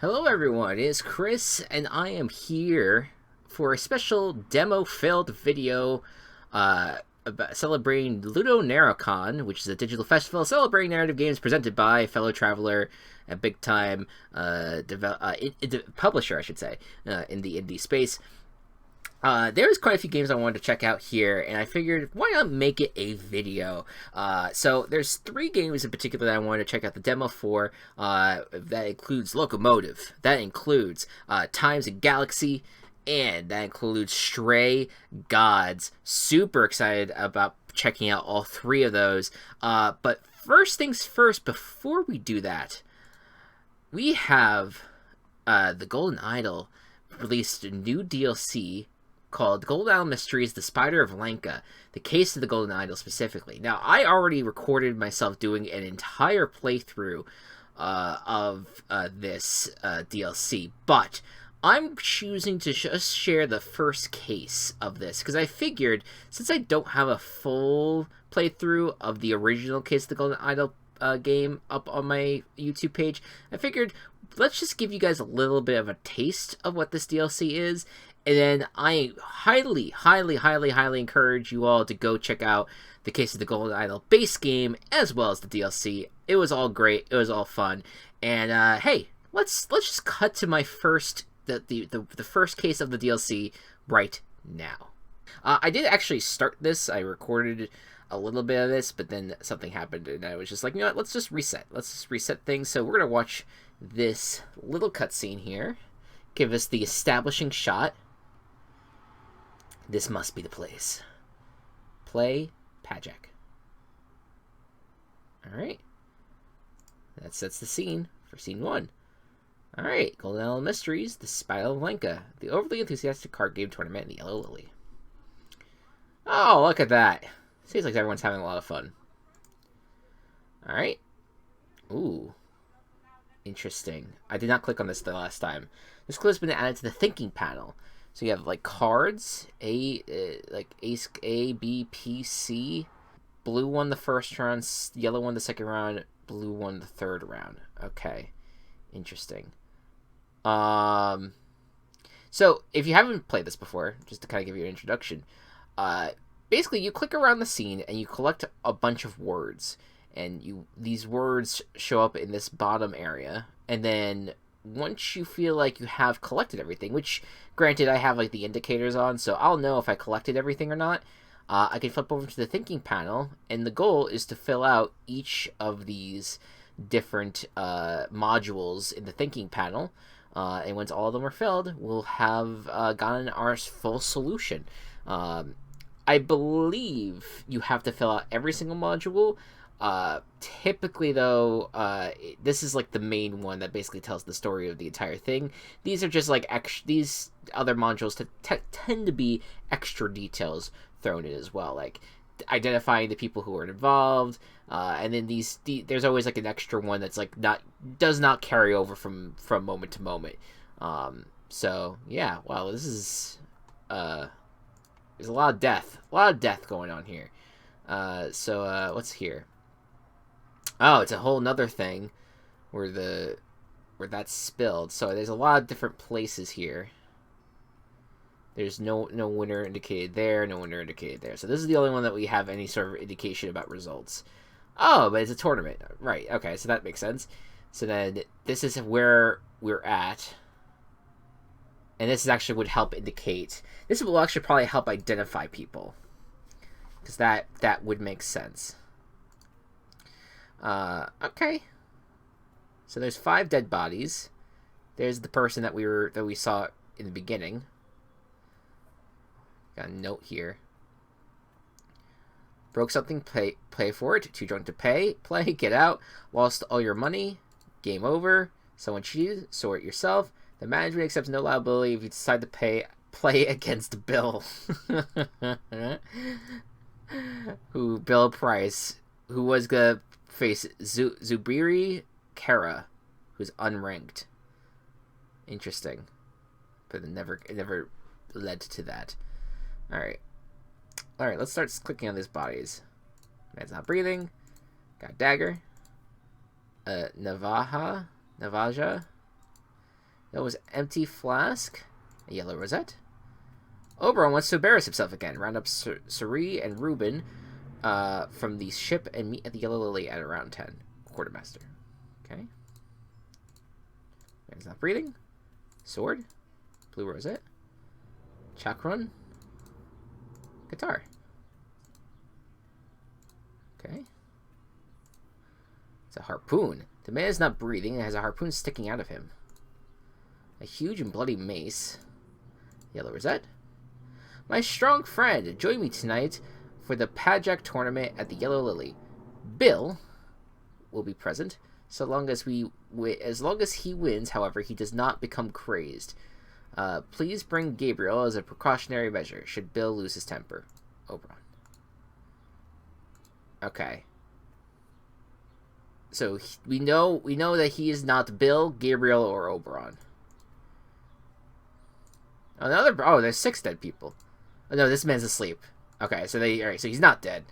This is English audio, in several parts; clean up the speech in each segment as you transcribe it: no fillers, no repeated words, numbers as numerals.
Hello everyone, it's Chris, and I am here for a special demo-filled video about celebrating LudoNarraCon, which is a digital festival celebrating narrative games presented by fellow traveler, a big-time publisher, I should say, in the indie space. There's quite a few games I wanted to check out here, and I figured, why not make it a video? So there's 3 games in particular that I wanted to check out the demo for. That includes Loco Motive, that includes Times and Galaxy, and that includes Stray Gods. Super excited about checking out all 3 of those. But first things first, before we do that, we have the Golden Idol released a new DLC called Golden Idol Mysteries, The Spider of Lanka, the case of the Golden Idol specifically. Now, I already recorded myself doing an entire playthrough of this DLC, but I'm choosing to just share the first case of this, because I figured, since I don't have a full playthrough of the original case of the Golden Idol game up on my YouTube page, I figured, let's just give you guys a little bit of a taste of what this DLC is, and then I highly encourage you all to go check out the Case of the Golden Idol base game as well as the DLC. It was all great. It was all fun. And hey, let's just cut to my first the first case of the DLC right now. I did actually start this. I recorded a little bit of this, but then something happened, and I was just like, you know what? Let's just reset. Let's just reset things. So we're gonna watch this little cutscene here. Give us the establishing shot. This must be the place. Play Pajak. Alright. That sets the scene for scene 1. Alright, Golden Idol Mysteries, The Spider of Lanka, the overly enthusiastic card game tournament in the Yellow Lily. Oh, look at that. Seems like everyone's having a lot of fun. Alright. Ooh. Interesting. I did not click on this the last time. This clue has been added to the thinking panel. So you have like cards, like ace A, B, P, C. Blue won the first round, yellow won the second round, blue won the third round. Okay, interesting. So if you haven't played this before, just to kind of give you an introduction, basically you click around the scene and you collect a bunch of words, and these words show up in this bottom area, and then once you feel like you have collected everything, which, granted, I have like the indicators on, so I'll know if I collected everything or not, I can flip over to the thinking panel, and the goal is to fill out each of these different modules in the thinking panel, and once all of them are filled, we'll have gotten our full solution. I believe you have to fill out every single module. Typically though, this is like the main one that basically tells the story of the entire thing. These are just like these other modules tend to be extra details thrown in as well, like identifying the people who are involved, and then there's always like an extra one that's like does not carry over from moment to moment. So yeah, wow, this is there's a lot of death going on here. So what's here? Oh, it's a whole nother thing where that's spilled. So there's a lot of different places here. There's no winner indicated there, no winner indicated there. So this is the only one that we have any sort of indication about results. Oh, but it's a tournament. Right, okay, so that makes sense. So then this is where we're at. And this actually would help indicate... This will actually probably help identify people. Because that would make sense. Okay. So there's 5 dead bodies. There's the person that we saw in the beginning. Got a note here. Broke something, play for it. Too drunk to pay, play, get out. Lost all your money, game over. Someone cheated, sort yourself. The management accepts no liability if you decide to play against Bill. Bill Price, who was gonna face Zubiri Kara, who's unranked. Interesting, but it never led to that. All right, let's start clicking on these bodies. Man's not breathing. Got dagger. Navaja. That was empty flask. A yellow rosette. Oberon wants to embarrass himself again. Round up Suri and Reuben from the ship and meet at the Yellow Lily at around 10. Quartermaster. Okay. Man's not breathing. Sword. Blue rosette. Chakron. Guitar. Okay. It's a harpoon. The man is not breathing and has a harpoon sticking out of him. A huge and bloody mace. Yellow rosette. My strong friend, join me tonight for the Pajak tournament at the Yellow Lily. Bill will be present, so long as he wins. However, he does not become crazed. Please bring Gabriel as a precautionary measure should Bill lose his temper. Oberon. Okay. So we know that he is not Bill, Gabriel, or Oberon. Oh, there's 6 dead people. Oh, no, this man's asleep. Okay, so alright, so he's not dead.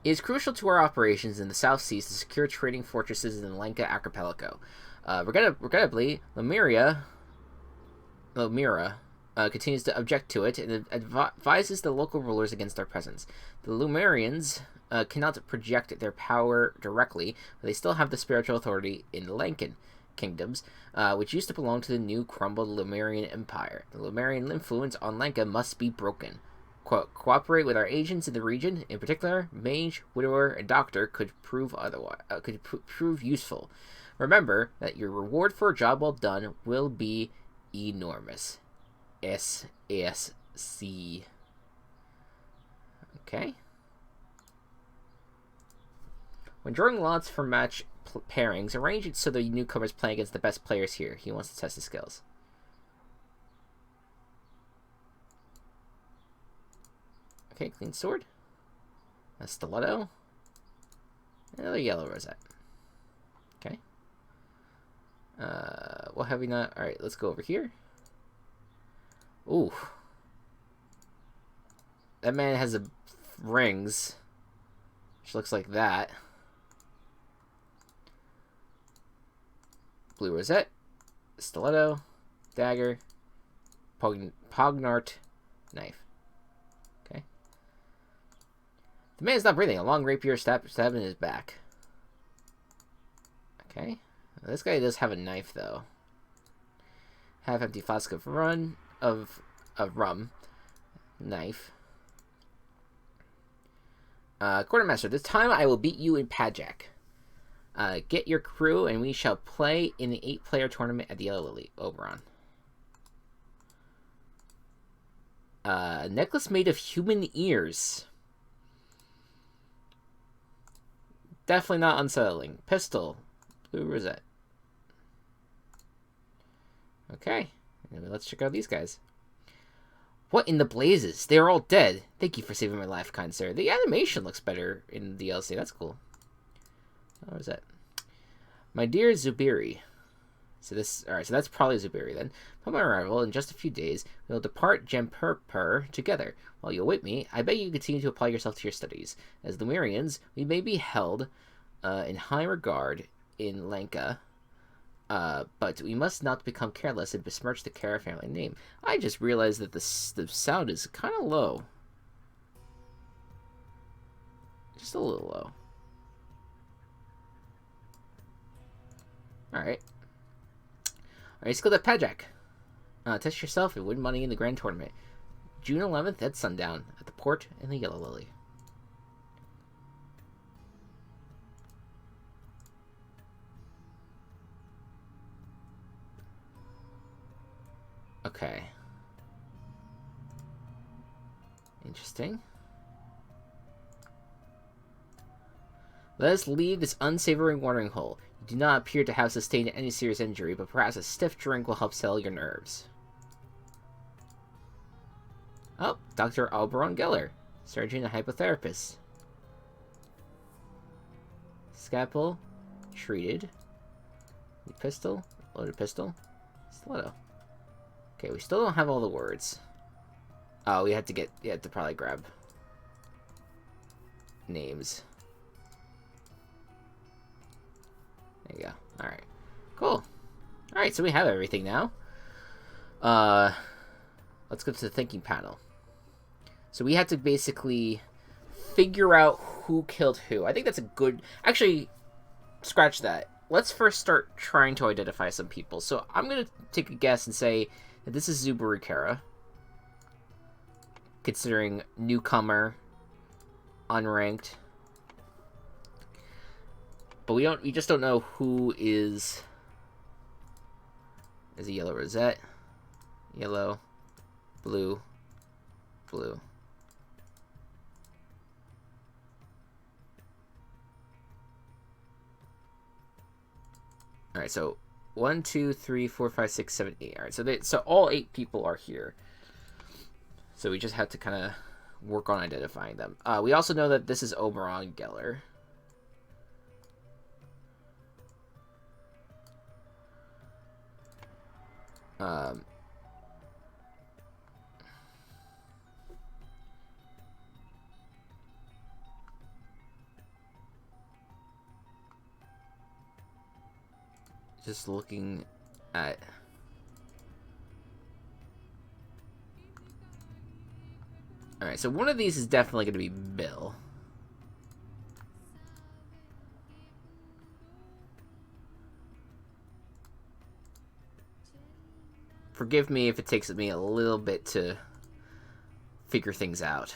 It is crucial to our operations in the South Seas to secure trading fortresses in the Lanka archipelago. Regrettably, Lemira continues to object to it and advises the local rulers against their presence. The Lumerians cannot project their power directly, but they still have the spiritual authority in the Lankan kingdoms, which used to belong to the new crumbled Lumerian Empire. The Lumerian influence on Lanka must be broken. Cooperate with our agents in the region. In particular, mage, widower, and doctor could prove useful. Remember that your reward for a job well done will be enormous. SSC. Okay. When drawing lots for match pairings, arrange it so the newcomers play against the best players here. He wants to test his skills. Okay, clean sword. A stiletto. Another yellow rosette. Okay. What have we not? Alright, let's go over here. Ooh. That man has rings. Which looks like that. Blue rosette. Stiletto. Dagger. Pognart. Knife. Okay. The man is not breathing. A long rapier stabbed in his back. Okay. This guy does have a knife, though. Half empty flask of rum. Knife. Quartermaster, this time I will beat you in Pajak. Get your crew, and we shall play in the 8-player tournament at the Yellow Lily. Oberon. Necklace made of human ears. Definitely not unsettling. Pistol. Blue rosette. Okay. Let's check out these guys. What in the blazes? They are all dead. Thank you for saving my life, kind sir. The animation looks better in the DLC. That's cool. What was that? My dear Zubiri. Alright, so that's probably Zubiri then. Upon my arrival, in just a few days, we will depart Jempurpur together. While you await me, I beg you continue to apply yourself to your studies. As Lumerians, we may be held in high regard in Lanka, but we must not become careless and besmirch the Kara family name. I just realized that the sound is kind of low. Just a little low. Alright. Alright, let's go to Pajak. Test yourself and win money in the grand tournament. June 11th at sundown at the port in the Yellow Lily. Okay. Interesting. Let us leave this unsavory watering hole. You do not appear to have sustained any serious injury, but perhaps a stiff drink will help settle your nerves. Oh, Dr. Oberon Geller, surgeon and hypotherapist. Scalpel, treated. Pistol, loaded pistol, stiletto. Okay, we still don't have all the words. Oh, we had to probably grab names. There you go. Alright. Cool. Alright, so we have everything now. Let's go to the thinking panel. So we had to basically figure out who killed who. I think that's a good... Actually, scratch that. Let's first start trying to identify some people. So I'm going to take a guess and say that this is Zubaru Kara. Considering newcomer, unranked. But we just don't know who is... Is a yellow rosette. Yellow. Blue. Blue. Alright, so 1, 2, 3, 4, 5, 6, 7, 8. Alright, so all 8 people are here. So we just have to kind of work on identifying them. We also know that this is Oberon Geller. Just looking at... Alright, so one of these is definitely going to be Bill. Forgive me if it takes me a little bit to figure things out.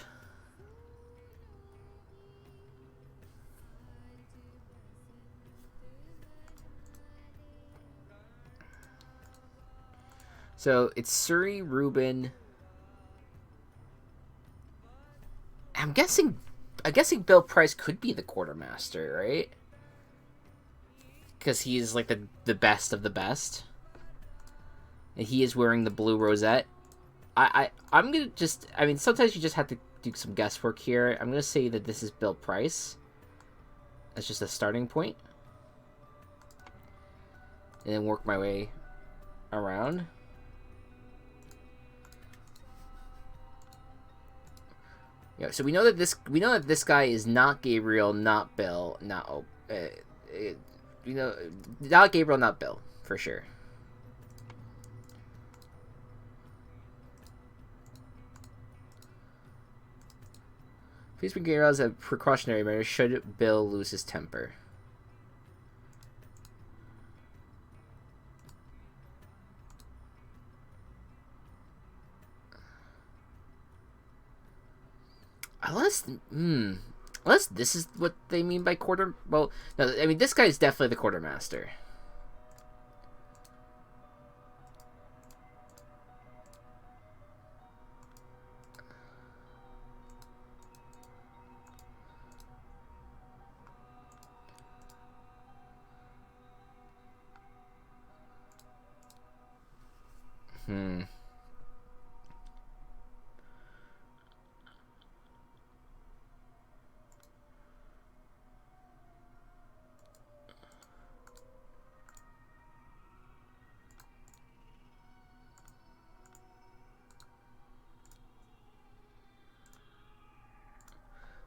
So it's Suri, Ruben. I'm guessing Bill Price could be the quartermaster, right? Because he is like the best of the best. And he is wearing the blue rosette. I'm gonna just... I mean, sometimes you just have to do some guesswork here. I'm gonna say that this is Bill Price. That's just a starting point. And then work my way around. Yeah, so we know that this guy is not Gabriel, not Bill, not not Gabriel, not Bill, for sure. Please bring Gabriel as a precautionary measure should Bill lose his temper. Unless this is what they mean by quarter... Well, no, I mean, this guy is definitely the quartermaster.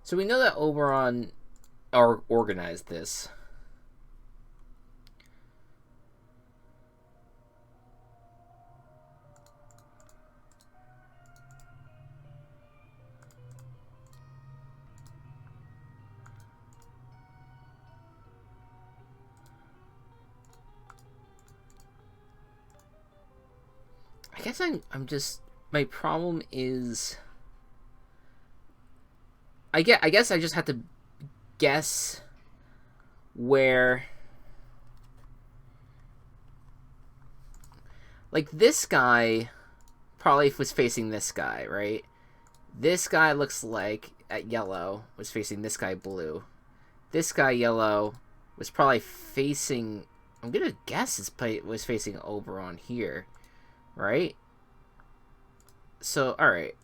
So we know that Oberon organized this. I guess I'm just... My problem is... I guess I just have to guess where... Like, this guy probably was facing this guy, right? This guy looks like, at yellow, was facing this guy blue. This guy, yellow, was probably facing... I'm gonna guess was facing Oberon here, right? So, alright.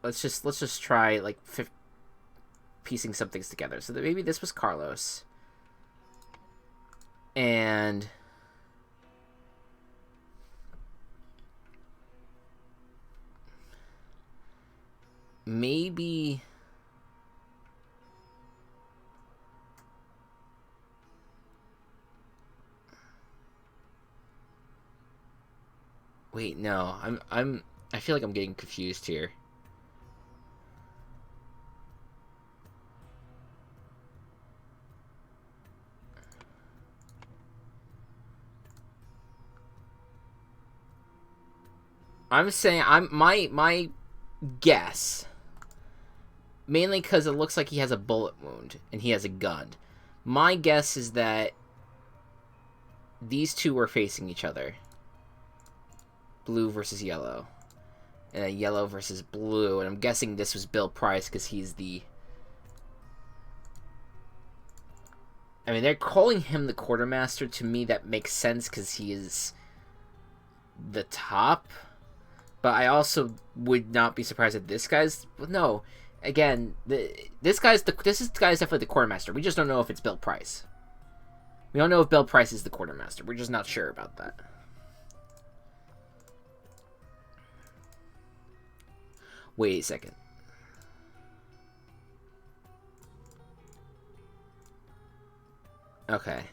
Let's just try, like, piecing some things together. So that maybe this was Carlos. And... maybe... Wait, no. I feel like I'm getting confused here. I'm saying my guess, mainly because it looks like he has a bullet wound and he has a gun. My guess is that these two were facing each other. Blue versus yellow. And a yellow versus blue. And I'm guessing this was Bill Price because he's the... I mean, they're calling him the quartermaster. To me, that makes sense because he is the top. But I also would not be surprised if this guy's... No. Again, this guy's definitely the quartermaster. We just don't know if it's Bill Price. We don't know if Bill Price is the quartermaster. We're just not sure about that. Wait a second. Okay.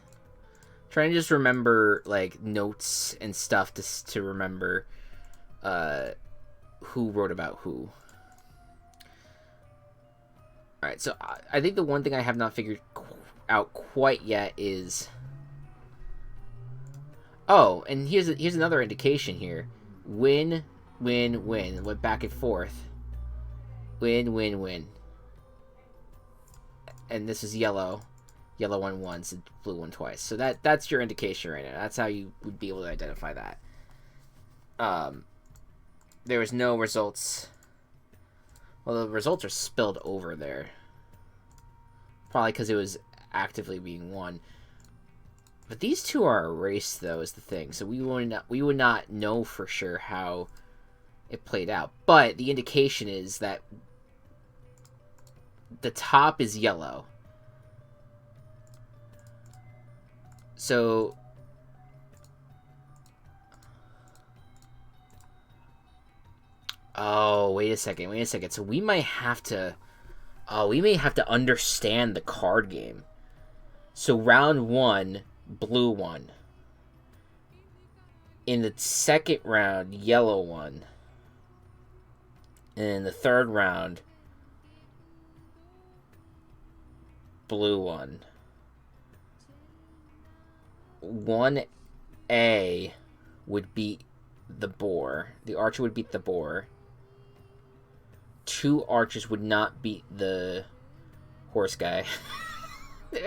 Trying to just remember, like, notes and stuff to remember who wrote about who. Alright, so I think the one thing I have not figured out quite yet is... Oh, and here's another indication here. Win, win, win. Went back and forth. Win, win, win. And this is yellow. Yellow won once, and blue won twice. So that's your indication right now. That's how you would be able to identify that. There was no results. Well, the results are spilled over there. Probably because it was actively being won. But these two are erased, though, is the thing. So we would not know for sure how it played out. But the indication is that the top is yellow. So... Oh, wait a second. So we might have to... Oh, we may have to understand the card game. So round 1, blue won. In the second round, yellow won. And in the third round, blue won. 1A would beat the boar. The archer would beat the boar. 2 archers would not beat the horse guy.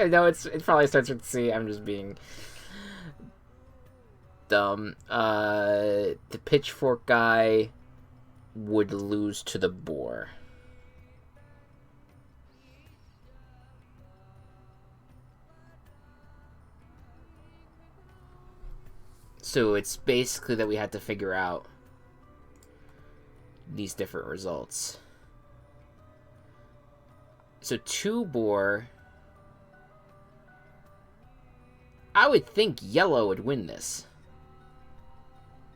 No, it probably starts with C. I'm just being dumb. The pitchfork guy would lose to the boar. So it's basically that we had to figure out these different results. So 2 boar. I would think yellow would win this.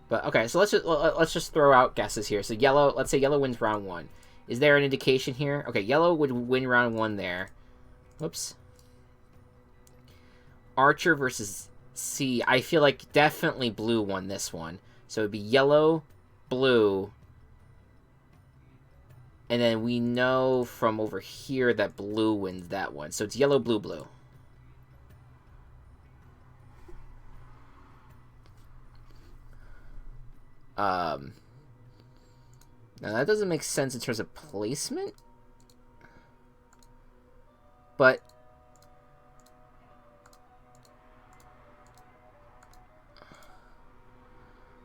But okay, so let's just throw out guesses here. So yellow, let's say yellow wins round 1. Is there an indication here? Okay, yellow would win round 1 there. Whoops. Archer versus C. I feel like definitely blue won this one. So it'd be yellow, blue. And then we know from over here that blue wins that one. So it's yellow, blue, blue. Now that doesn't make sense in terms of placement. But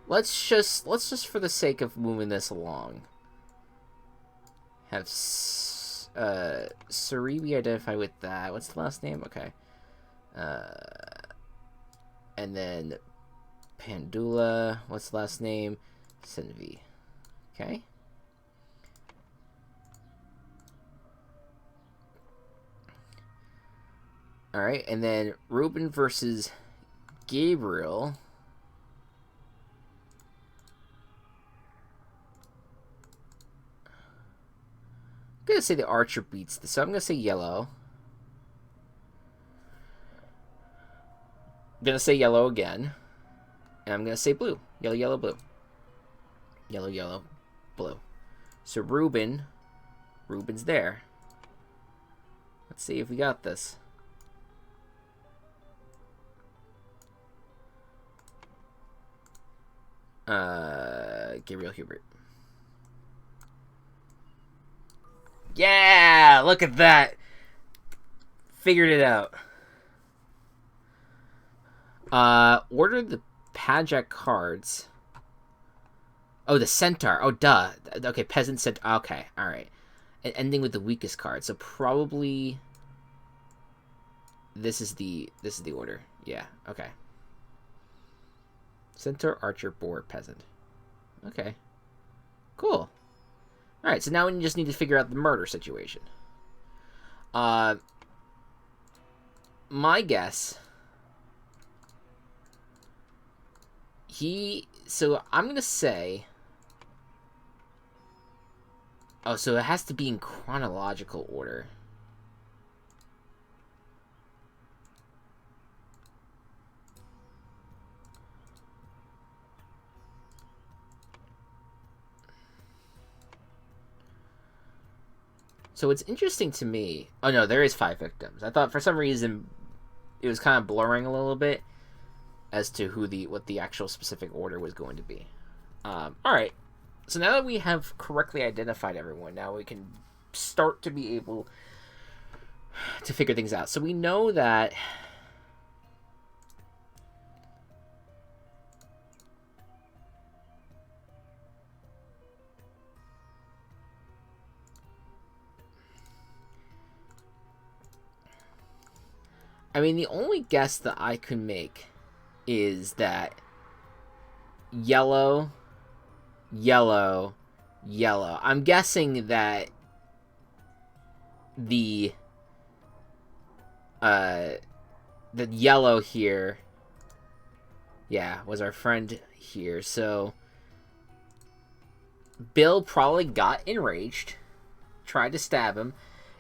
let's just for the sake of moving this along, have Saribi identify with that. What's the last name? Okay. And then Pandula. What's the last name? Senvi. Okay. Alright, and then Ruben versus Gabriel. I'm going to say the archer beats this, so I'm going to say yellow. I'm going to say yellow again. And I'm going to say blue. Yellow, yellow, blue. Yellow, yellow, blue. So Ruben's there. Let's see if we got this. Gabriel Hubert. Yeah, look at that. Figured it out. Order the Pajak cards. Oh, the Centaur. Oh, duh. Okay, Peasant Centaur. Okay, alright. And ending with the weakest card. So probably this is the order. Yeah, okay. Centaur, Archer, Boar, Peasant. Okay. Cool. Alright, so now we just need to figure out the murder situation. My guess... So I'm gonna say... Oh, so it has to be in chronological order. So what's interesting to me... Oh, no, there is 5 victims. I thought for some reason it was kind of blurring a little bit as to what the actual specific order was going to be. Alright. So now that we have correctly identified everyone, now we can start to be able to figure things out. So we know that... I mean, the only guess that I can make is that yellow, yellow, yellow. I'm guessing that the yellow here, yeah, was our friend here. So Bill probably got enraged, tried to stab him,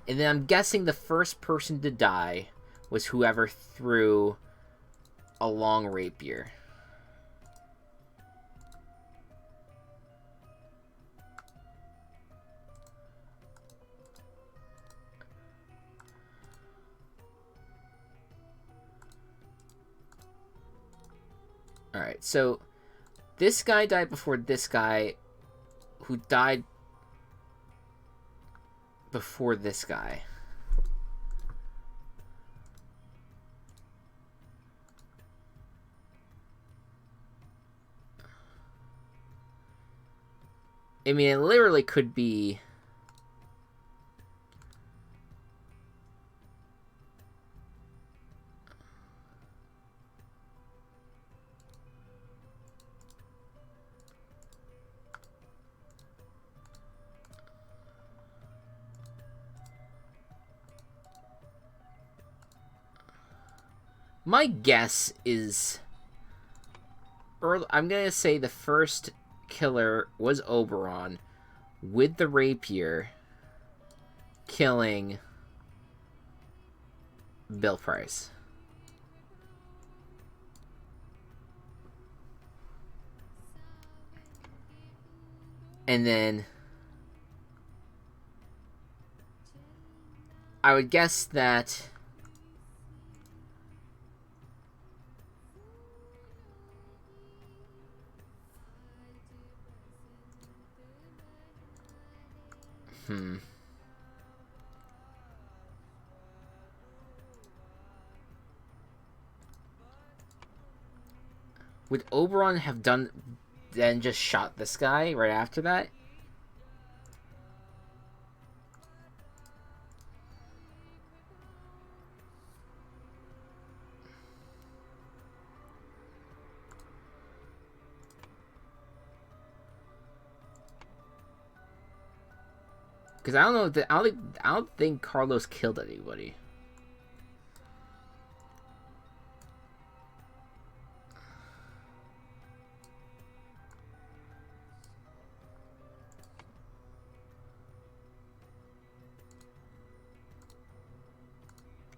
and then I'm guessing the first person to die was whoever threw a long rapier. Alright, so this guy died before this guy, who died before this guy. I mean, it literally could be... My guess is... I'm going to say the first killer was Oberon with the rapier killing Bill Price. And then I would guess that would Oberon have then just shot this guy right after that? Because I don't know. I don't think Carlos killed anybody.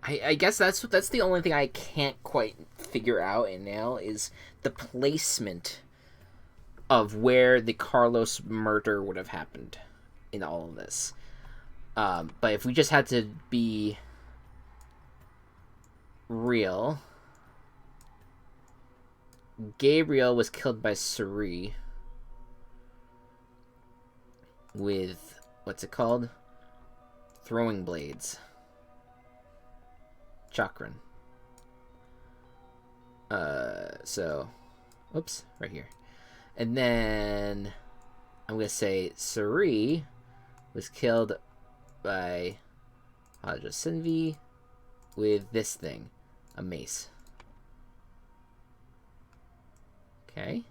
I guess that's the only thing I can't quite figure out and nail is the placement of where the Carlos murder would have happened in all of this. But if we just had to be real, Gabriel was killed by Suri with, what's it called? Throwing blades. Chakran. So, oops, right here. And then I'm gonna say Suri was killed by Haja Sinvi with this thing, a mace. Okay.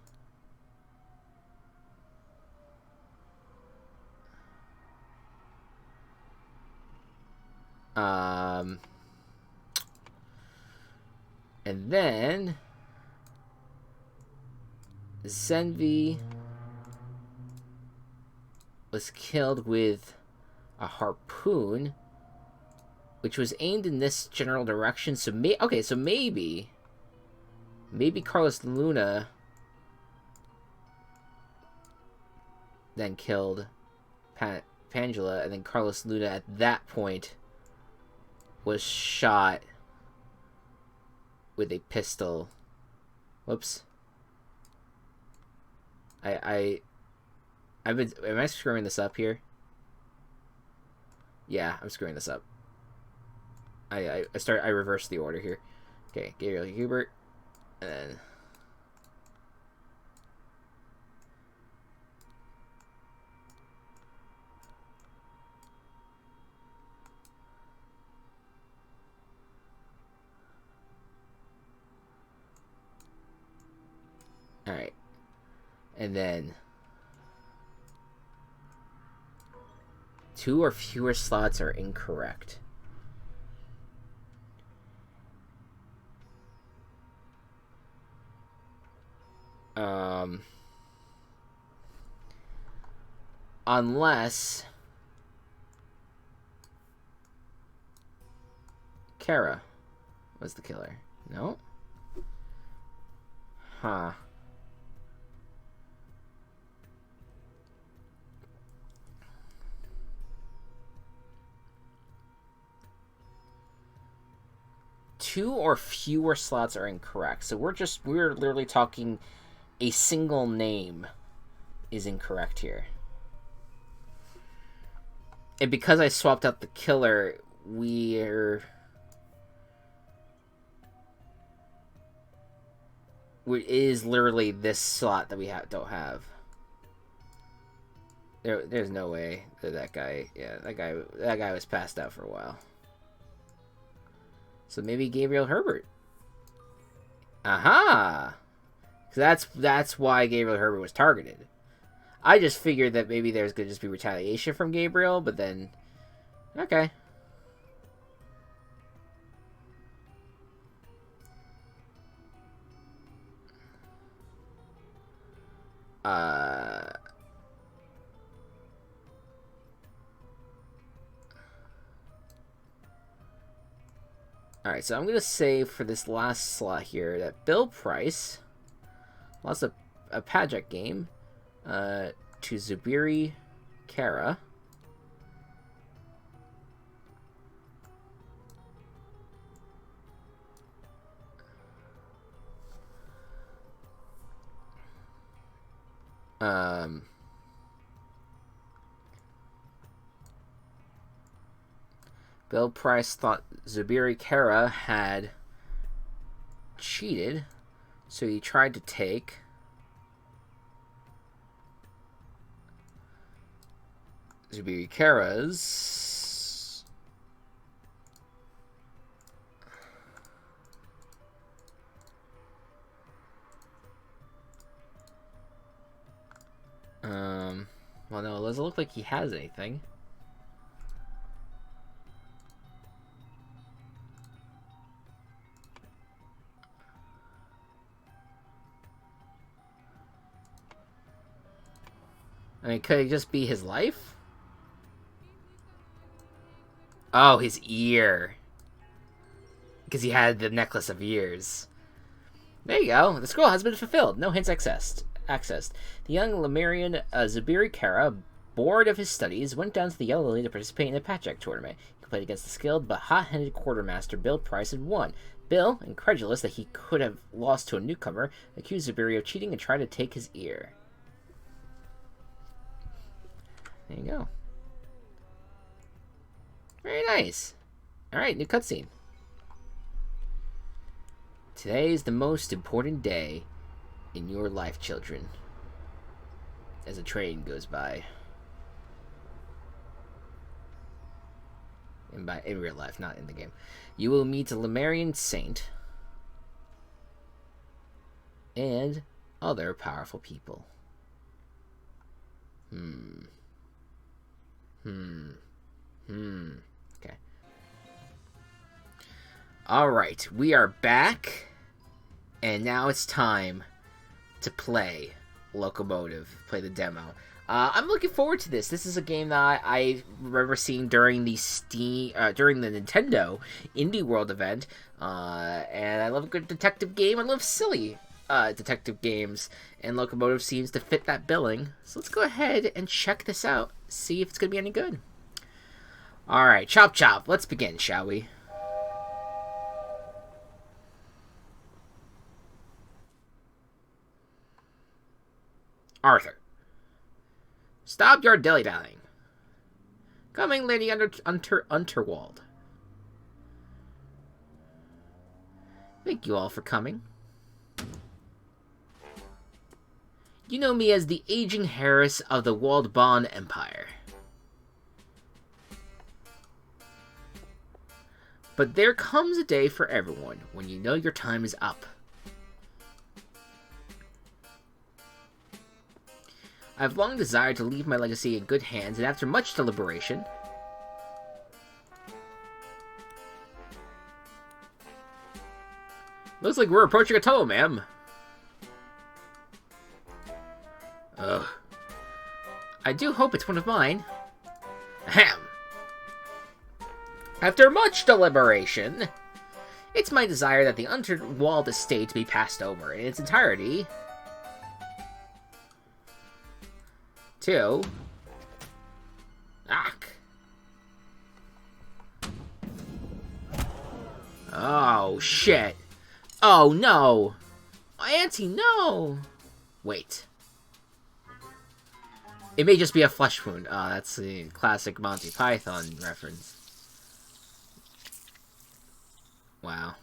And then Zenvi was killed with a harpoon, which was aimed in this general direction. So maybe Carlos Luna then killed Pangela, and then Carlos Luna at that point was shot with a pistol. Whoops. Am I screwing this up here? Yeah, I'm screwing this up. I reversed the order here. Okay, Gabriel Hubert, and then alright. And then 2 or fewer slots are incorrect. Unless Kara was the killer. No? Huh. Two or fewer slots are incorrect. So we're literally talking a single name is incorrect here. And because I swapped out the killer, it is literally this slot that we don't have. There's no way that guy was passed out for a while. So maybe Gabriel Herbert. Aha! That's why Gabriel Herbert was targeted. I just figured that maybe there's going to just be retaliation from Gabriel, but then... Okay. Alright, so I'm going to say for this last slot here that Bill Price lost a Pajak game to Zubiri Kara. Bill Price thought Zubiri Kara had cheated, so he tried to take Zubiri Kara's well, no, it doesn't look like he has anything. I mean, could it just be his life? Oh, his ear. Because he had the necklace of ears. There you go. The scroll has been fulfilled. No hints accessed. accessed. The young Lemurian Zubiri Kara, bored of his studies, went down to the Yellow Lily to participate in a patchwork tournament. He played against the skilled but hot-headed quartermaster Bill Price and won. Bill, incredulous that he could have lost to a newcomer, accused Zubiri of cheating and tried to take his ear. There you go. Very nice. Alright, new cutscene. Today is the most important day in your life, children. As a train goes by. In real life, not in the game. You will meet a Lemurian saint and other powerful people. Okay. Alright, we are back. And now it's time to play Loco Motive. Play the demo. I'm looking forward to this. This is a game that I remember seeing during the during the Nintendo Indie World event. And I love a good detective game. I love silly detective games. And Loco Motive seems to fit that billing. So let's go ahead and check this out. See if it's going to be any good. Alright, chop chop. Let's begin, shall we? Arthur. Stop your dilly-dallying. Coming, Lady Unterwald. Thank you all for coming. You know me as the aging Harris of the Waldbahn Empire. But there comes a day for everyone when you know your time is up. I've long desired to leave my legacy in good hands, and after much deliberation, looks like we're approaching a tunnel, ma'am. Ugh. I do hope it's one of mine. Ahem. After much deliberation, it's my desire that the Unterwald estate be passed over in its entirety to... Oh, shit. Oh, no. Auntie, no. Wait. It may just be a flesh wound. That's the classic Monty Python reference. Wow.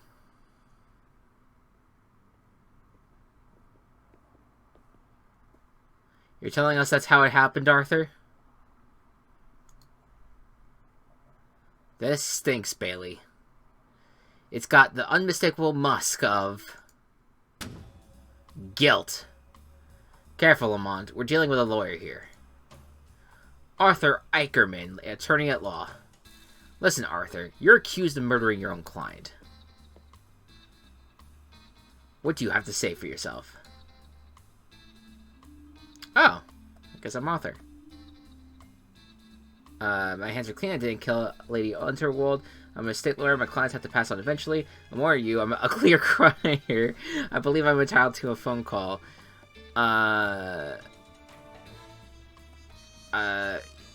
You're telling us that's how it happened, Arthur? This stinks, Bailey. It's got the unmistakable musk of guilt. Careful, Lamont. We're dealing with a lawyer here. Arthur Eicherman, attorney at law. Listen, Arthur. You're accused of murdering your own client. What do you have to say for yourself? Oh, I guess I'm Arthur. My hands are clean. I didn't kill Lady Unterwald. I'm a state lawyer. My clients have to pass on eventually. I'm more you. I'm a clear crier. I believe I'm entitled to a phone call. I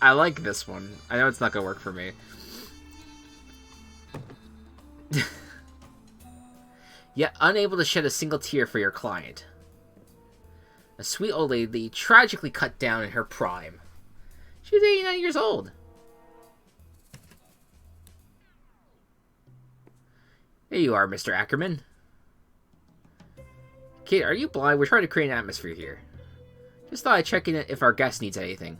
like this one. I know it's not gonna work for me. Yet unable to shed a single tear for your client. A sweet old lady tragically cut down in her prime. She was 89 years old. There you are, Mr. Ackerman. Kid, are you blind? We're trying to create an atmosphere here. Just thought I'd check in if our guest needs anything.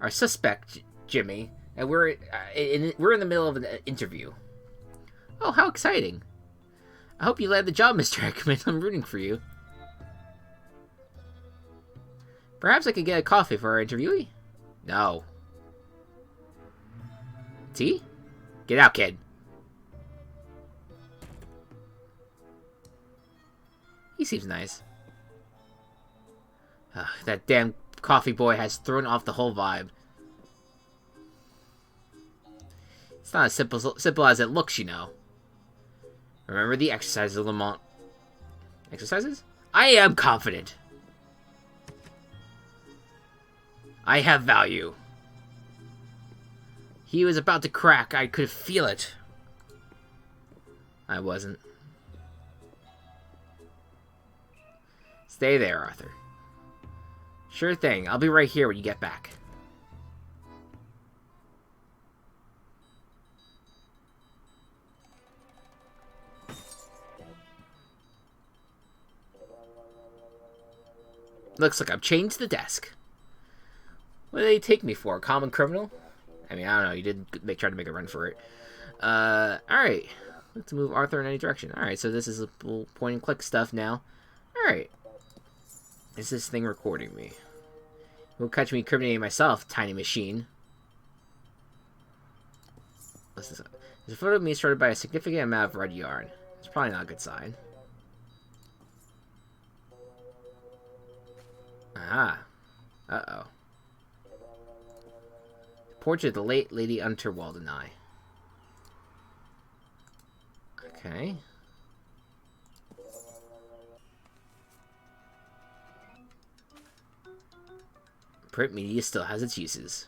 Our suspect, Jimmy, and we're in the middle of an interview. Oh, how exciting. I hope you land the job, Mr. Ackerman. I'm rooting for you. Perhaps I could get a coffee for our interviewee? No. Tea? Get out, kid. He seems nice. That damn coffee boy has thrown off the whole vibe. It's not as simple as it looks, you know. Remember the exercises, Lamont. Exercises? I am confident. I have value. He was about to crack. I could feel it. I wasn't. Stay there, Arthur. Sure thing. I'll be right here when you get back. Looks like I've changed the desk. What did they take me for? A common criminal? I mean, I don't know. You did try to make a run for it. Alright. Let's move Arthur in any direction. Alright, so this is a little point and click stuff now. Alright. Is this thing recording me? You'll catch me incriminating myself, tiny machine. What's this? There's a photo of me surrounded by a significant amount of red yarn. It's probably not a good sign. Ah. Uh-oh. Portrait of the late Lady Unterwald and I. Okay. Print media still has its uses.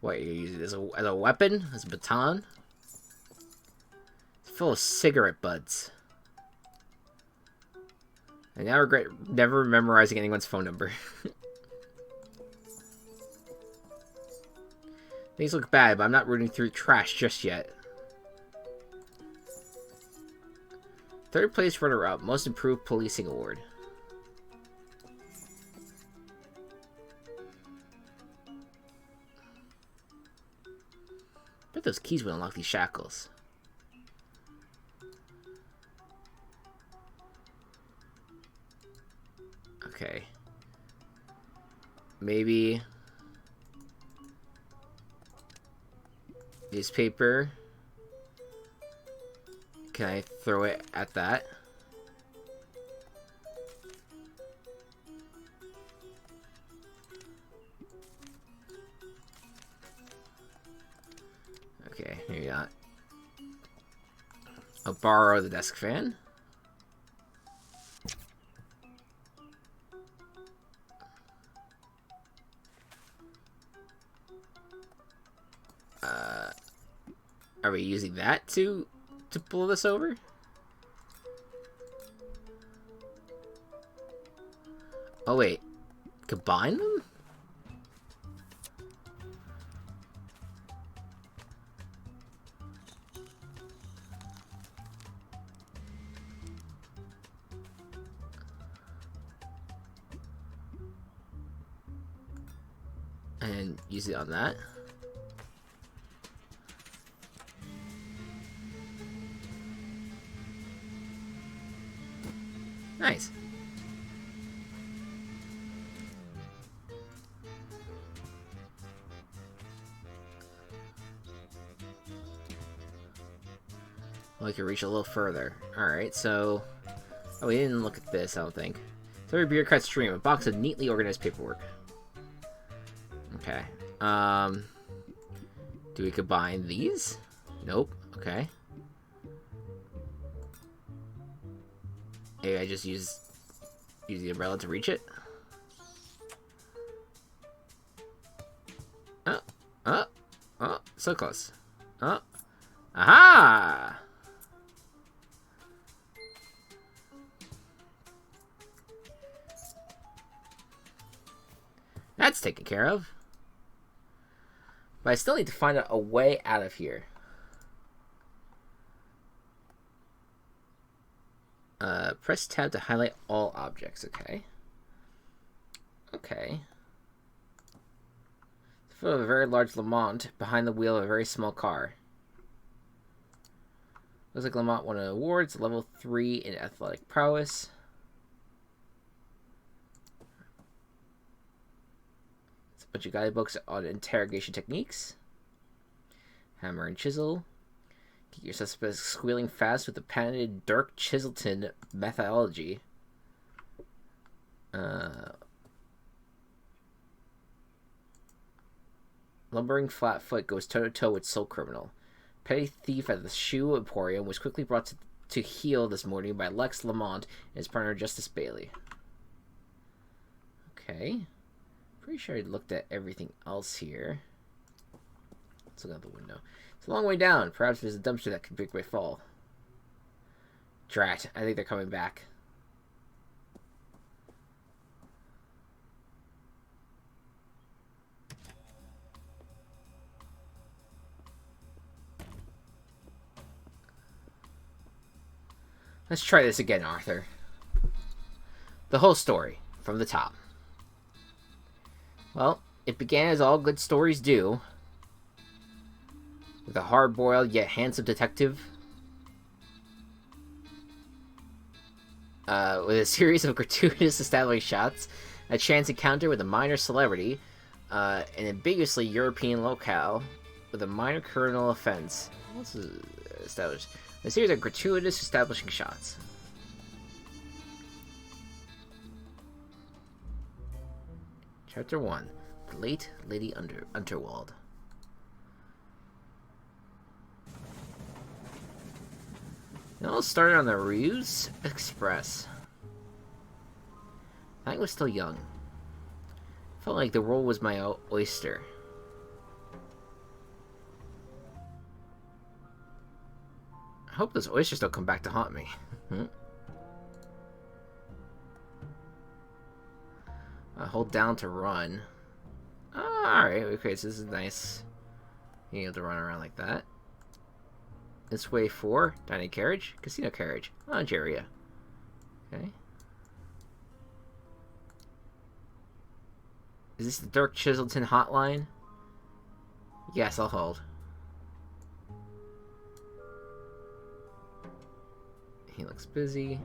What, you're using it as a weapon? As a baton? It's full of cigarette butts. I now regret never memorizing anyone's phone number. Things look bad, but I'm not rooting through trash just yet. Third place runner-up, Most Improved Policing Award. I bet those keys would unlock these shackles. Okay. Maybe... newspaper. Can I throw it at that? Okay, maybe not. I'll borrow the desk fan. Are we using that to pull this over? Oh wait, combine them? And use it on that. Nice. Well, I can reach a little further. Alright, so... oh, we didn't look at this, I don't think. So, every bureaucrat stream, a box of neatly organized paperwork. Okay. Do we combine these? Nope. Okay. Maybe I just use the umbrella to reach it. Oh, so close. Oh, aha! That's taken care of. But I still need to find a way out of here. Press tab to highlight all objects. Okay. Okay. Photo of a very large Lamont behind the wheel of a very small car. Looks like Lamont won an award. It's level 3 in athletic prowess. It's a bunch of guidebooks on interrogation techniques. Hammer and chisel. Get your suspect squealing fast with the patented Dirk Chiselton methodology. Lumbering Flatfoot goes toe-to-toe with Soul Criminal. Petty thief at the Shoe Emporium was quickly brought to heel this morning by Lex Lamont and his partner Justice Bailey. Okay. Pretty sure I looked at everything else here. Let's look out the window. It's a long way down. Perhaps there's a dumpster that could make my fall. Drat. I think they're coming back. Let's try this again, Arthur. The whole story, from the top. Well, it began as all good stories do, with a hard-boiled yet handsome detective, with a series of gratuitous establishing shots, a chance encounter with a minor celebrity, an ambiguously European locale, with a minor criminal offense. What's established? A series of gratuitous establishing shots. Chapter 1. The Late Lady Unterwald. It all started on the Ruse Express. I was still young. Felt like the world was my oyster. I hope those oysters don't come back to haunt me. Hold down to run. Oh, alright, okay, so this is nice. Being able to run around like that. This way for dining carriage, casino carriage, lounge area. Okay. Is this the Dirk Chiselton hotline? Yes, I'll hold. He looks busy.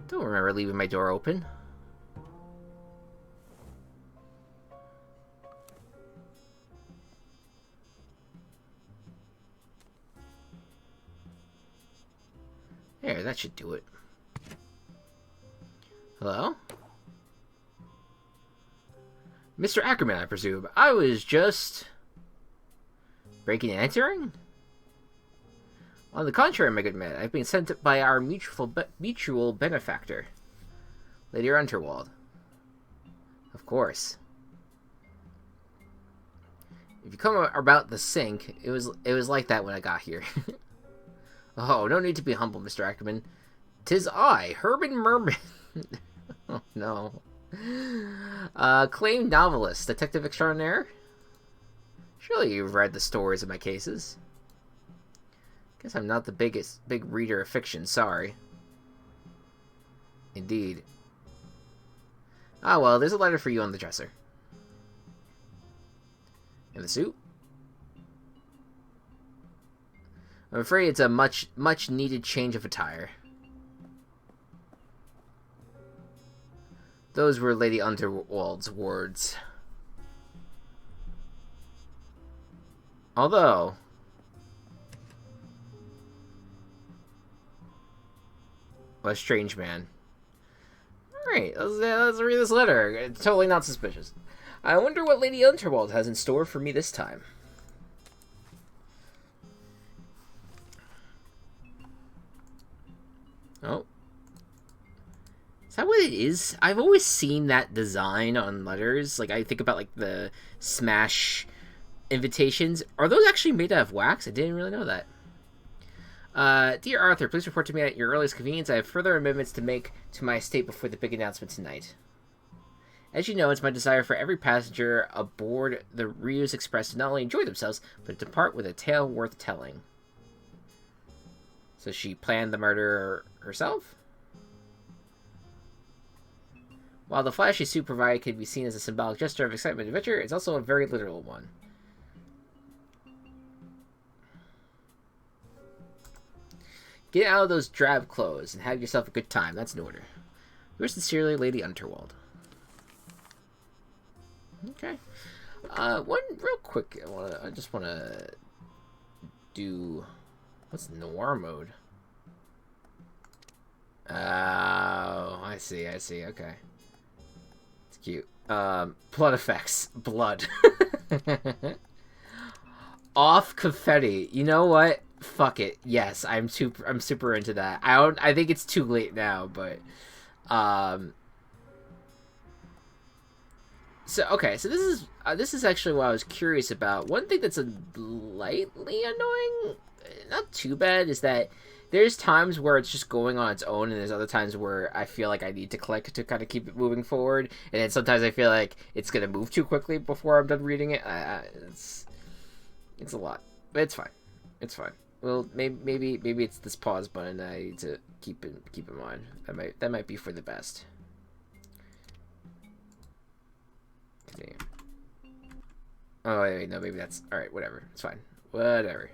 Don't remember leaving my door open. There, that should do it. Hello? Mr. Ackerman, I presume. I was just breaking and entering? On the contrary, my good man, I've been sent by our mutual benefactor, Lady Unterwald. Of course. If you come about the sink, it was like that when I got here. Oh, no need to be humble, Mr. Ackerman. 'Tis I, Herman Merman. Oh, no. Acclaimed novelist, detective extraordinaire? Surely you've read the stories of my cases. Guess I'm not the big reader of fiction, sorry. Indeed. Ah, well, there's a letter for you on the dresser. And the suit? I'm afraid it's a much needed change of attire. Those were Lady Unterwald's words. Although... What a strange man. Alright, let's read this letter. It's totally not suspicious. I wonder what Lady Unterwald has in store for me this time. Oh. Is that what it is? I've always seen that design on letters. Like, I think about, like, the Smash invitations. Are those actually made out of wax? I didn't really know that. Dear Arthur, please report to me at your earliest convenience. I have further amendments to make to my estate before the big announcement tonight. As you know, it's my desire for every passenger aboard the Ruse Express to not only enjoy themselves, but to depart with a tale worth telling. So she planned the murder herself? While the flashy suit provided could be seen as a symbolic gesture of excitement and adventure, it's also a very literal one. Get out of those drab clothes and have yourself a good time. That's in order. Yours sincerely, Lady Unterwald. Okay. One real quick. I just want to do. What's noir mode? Oh, I see. Okay. It's cute. Blood effects. Blood. Off confetti. You know what? Fuck it. Yes, I'm super into that. I think it's too late now, but so okay, so this is actually what I was curious about. One thing that's a lightly annoying, not too bad, is that there's times where it's just going on its own, and there's other times where I feel like I need to click to kind of keep it moving forward, and then sometimes I feel like it's gonna move too quickly before I'm done reading it. It's a lot, but it's fine. It's fine. Well, maybe it's this pause button that I need to keep in mind. That might be for the best. Continue. Oh wait, no, maybe that's all right. Whatever, it's fine. Whatever.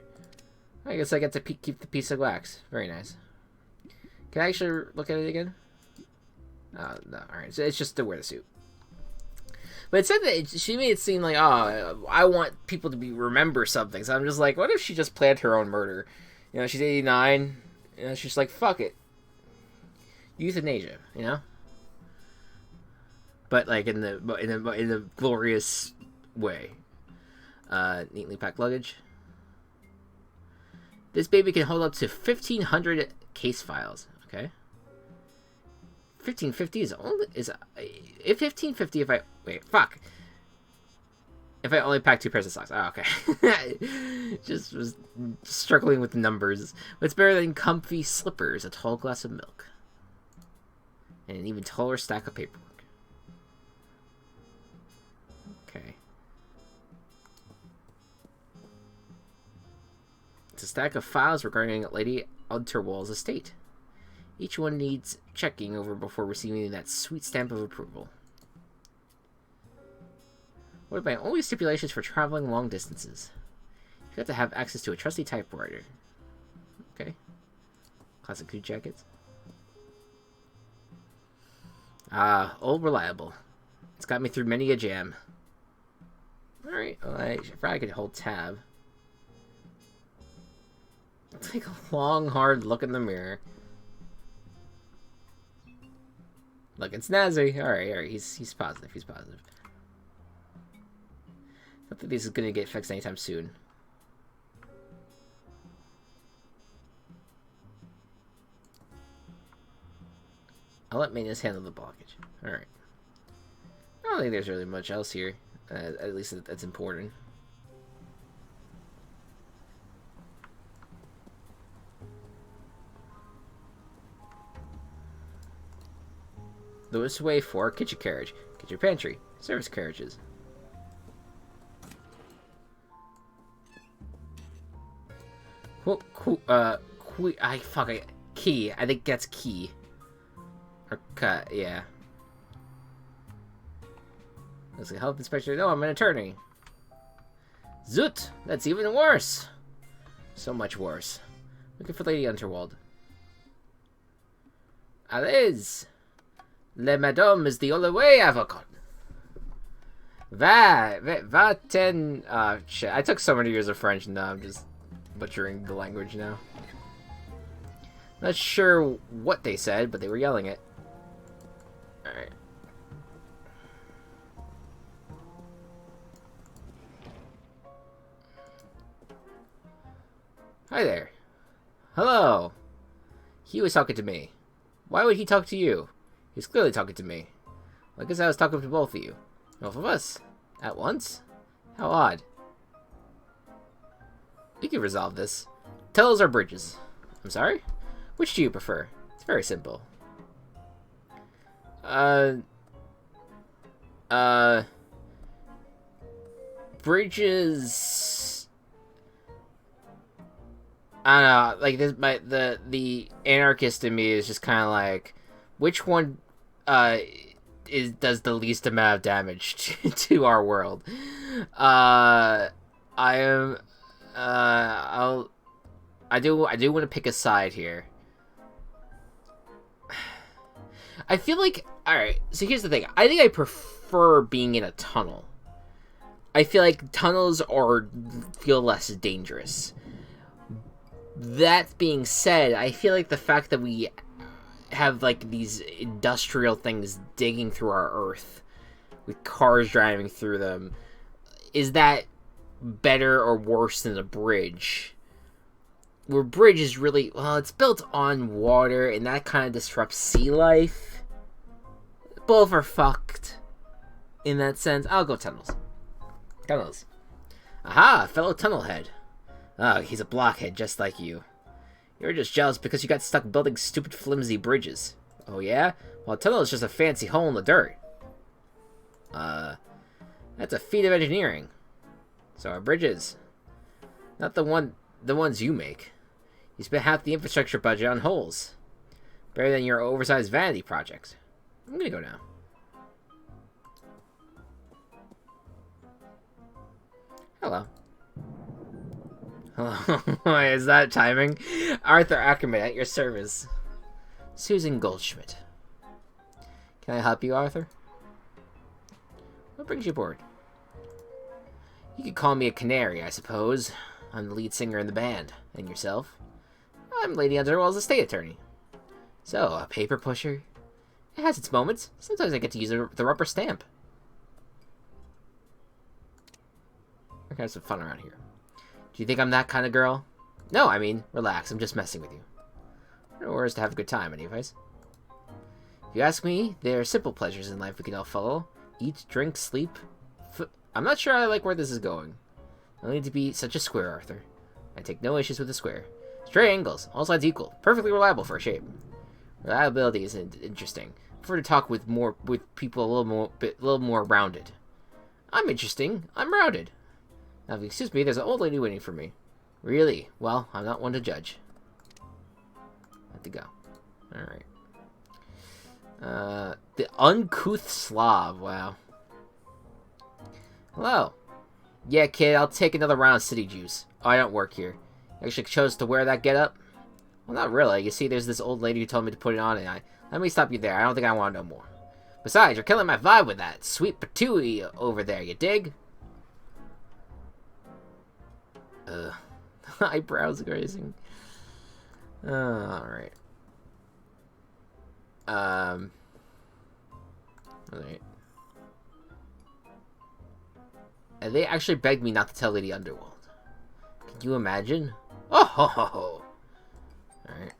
I guess I get to keep the piece of wax. Very nice. Can I actually look at it again? No. All right, so it's just to wear the suit. But it said that she made it seem like, oh, I want people to remember something. So I'm just like, what if she just planned her own murder? You know, she's 89. You know, she's like, fuck it. Euthanasia, you know? But like in the glorious way. Neatly packed luggage. This baby can hold up to 1,500 case files. Okay. 1,550 if 1,550 if I wait fuck. If I only pack 2 pairs of socks. Oh, okay. Just was struggling with the numbers. But it's better than comfy slippers, a tall glass of milk, and an even taller stack of paperwork. Okay. It's a stack of files regarding Lady Unterwall's estate. Each one needs checking over before receiving that sweet stamp of approval. What are my only stipulations for traveling long distances? You have to have access to a trusty typewriter. Okay. Classic suit jackets. Old reliable. It's got me through many a jam. Alright, well, I probably could hold tab. Take a long, hard look in the mirror. Look, it's Nazi. Alright, he's positive. He's positive. Not that this is gonna get fixed anytime soon. I'll let maintenance handle the blockage. Alright. I don't think there's really much else here. At least that's important. Lewis Way 4 kitchen carriage. Kitchen pantry. Service carriages. Key. I think that's key. Or cut, yeah. As a health inspector, no, I'm an attorney. Zoot! That's even worse. So much worse. Looking for Lady Unterwald. Allez! Le madame is the only way, avocat. Va ten. Shit. I took so many years of French, and now I'm just butchering the language now. Not sure what they said, but they were yelling it. Alright. Hi there. Hello. He was talking to me. Why would he talk to you? He's clearly talking to me. Well, I guess I was talking to both of you. Both of us? At once? How odd. We can resolve this. Tunnels or bridges? I'm sorry? Which do you prefer? It's very simple. Bridges... I don't know, like this, the anarchist in me is just kind of like, which one does the least amount of damage to our world? I do want to pick a side here. I feel like, alright, so here's the thing. I think I prefer being in a tunnel. I feel like tunnels feel less dangerous. That being said, I feel like the fact that we have like these industrial things digging through our earth with cars driving through them, is that better or worse than a bridge? where bridge is really, well, it's built on water, and that kind of disrupts sea life. Both are fucked in that sense. I'll go tunnels. Tunnels. Aha, fellow tunnelhead. Oh, he's a blockhead just like you. You're just jealous because you got stuck building stupid flimsy bridges. Oh yeah? Well, a tunnel is just a fancy hole in the dirt. That's a feat of engineering. So are bridges. Not the ones you make. You spent half the infrastructure budget on holes. Better than your oversized vanity project. I'm gonna go now. Hello. Hello. Is that timing? Arthur Ackerman at your service. Susan Goldschmidt. Can I help you, Arthur? What brings you aboard? You could call me a canary, I suppose. I'm the lead singer in the band. And yourself? I'm Lady Underwell's estate attorney. So, a paper pusher? It has its moments. Sometimes I get to use the rubber stamp. We're gonna have some fun around here. Do you think I'm that kind of girl? No, I mean, relax. I'm just messing with you. No worries to have a good time, anyways. If you ask me, there are simple pleasures in life we can all follow. Eat, drink, sleep. I'm not sure I like where this is going. No need to be such a square, Arthur. I take no issues with a square. Straight angles, all sides equal, perfectly reliable for a shape. Reliability is interesting. I prefer to talk with people a little more rounded. I'm interesting. I'm rounded. Now, if you excuse me, there's an old lady waiting for me. Really? Well, I'm not one to judge. Have to go. Alright. The uncouth Slav. Wow. Hello. Yeah, kid, I'll take another round of city juice. Oh, I don't work here. You actually chose to wear that getup? Well, not really. You see, there's this old lady who told me to put it on, and let me stop you there. I don't think I want to know more. Besides, you're killing my vibe with that sweet patooey over there, you dig? Eyebrows grazing. Alright. Alright. And they actually begged me not to tell Lady Underworld. Can you imagine? Oh ho ho ho! Alright.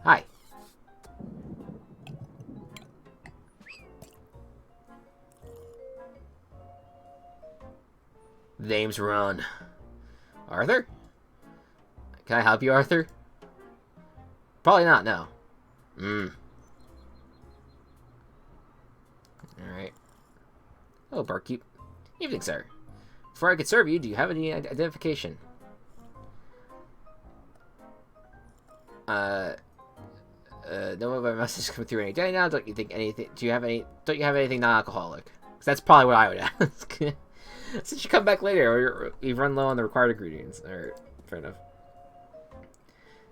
Hi. Name's Ron. Arthur? Can I help you, Arthur? Probably not, no. Alright. Oh, barkeep. Evening, sir. Before I could serve you, do you have any identification? No one by message coming through any day now. Don't you think anything? Don't you have anything non-alcoholic? Because that's probably what I would ask. Since you come back later, or you've run low on the required ingredients. Alright, fair enough.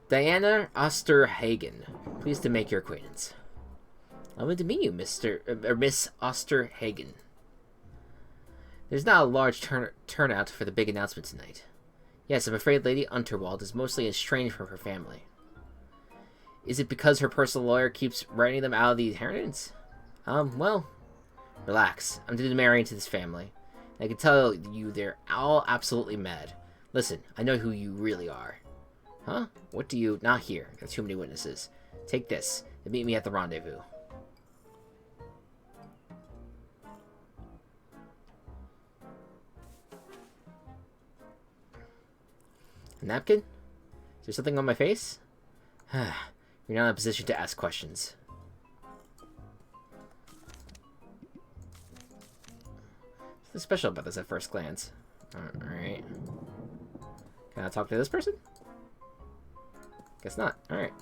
Diana Osterhagen. Pleased to make your acquaintance. Lovely to meet you, Miss Osterhagen. There's not a large turnout for the big announcement tonight. Yes, I'm afraid Lady Unterwald is mostly estranged from her family. Is it because her personal lawyer keeps writing them out of the inheritance? Well, relax. I'm due to marry into this family. I can tell you they're all absolutely mad. Listen, I know who you really are. Huh? What do you not hear? Got too many witnesses. Take this and meet me at the rendezvous. A napkin? Is there something on my face? You're not in a position to ask questions. What's special about this at first glance? Alright. Can I talk to this person? Guess not. Alright.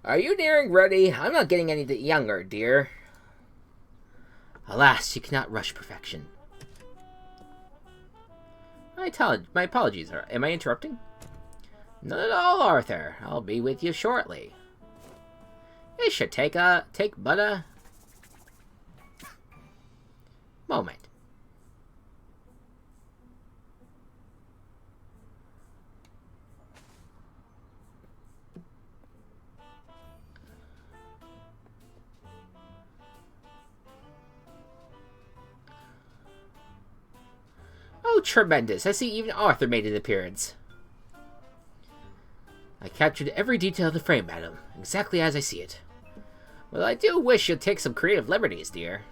Are you nearing ready? I'm not getting any younger, dear. Alas, you cannot rush perfection. My apologies. Am I interrupting? Not at all, Arthur. I'll be with you shortly. It should take but a moment. Oh, tremendous. I see even Arthur made an appearance. I captured every detail of the frame, madam, exactly as I see it. Well, I do wish you'd take some creative liberties, dear.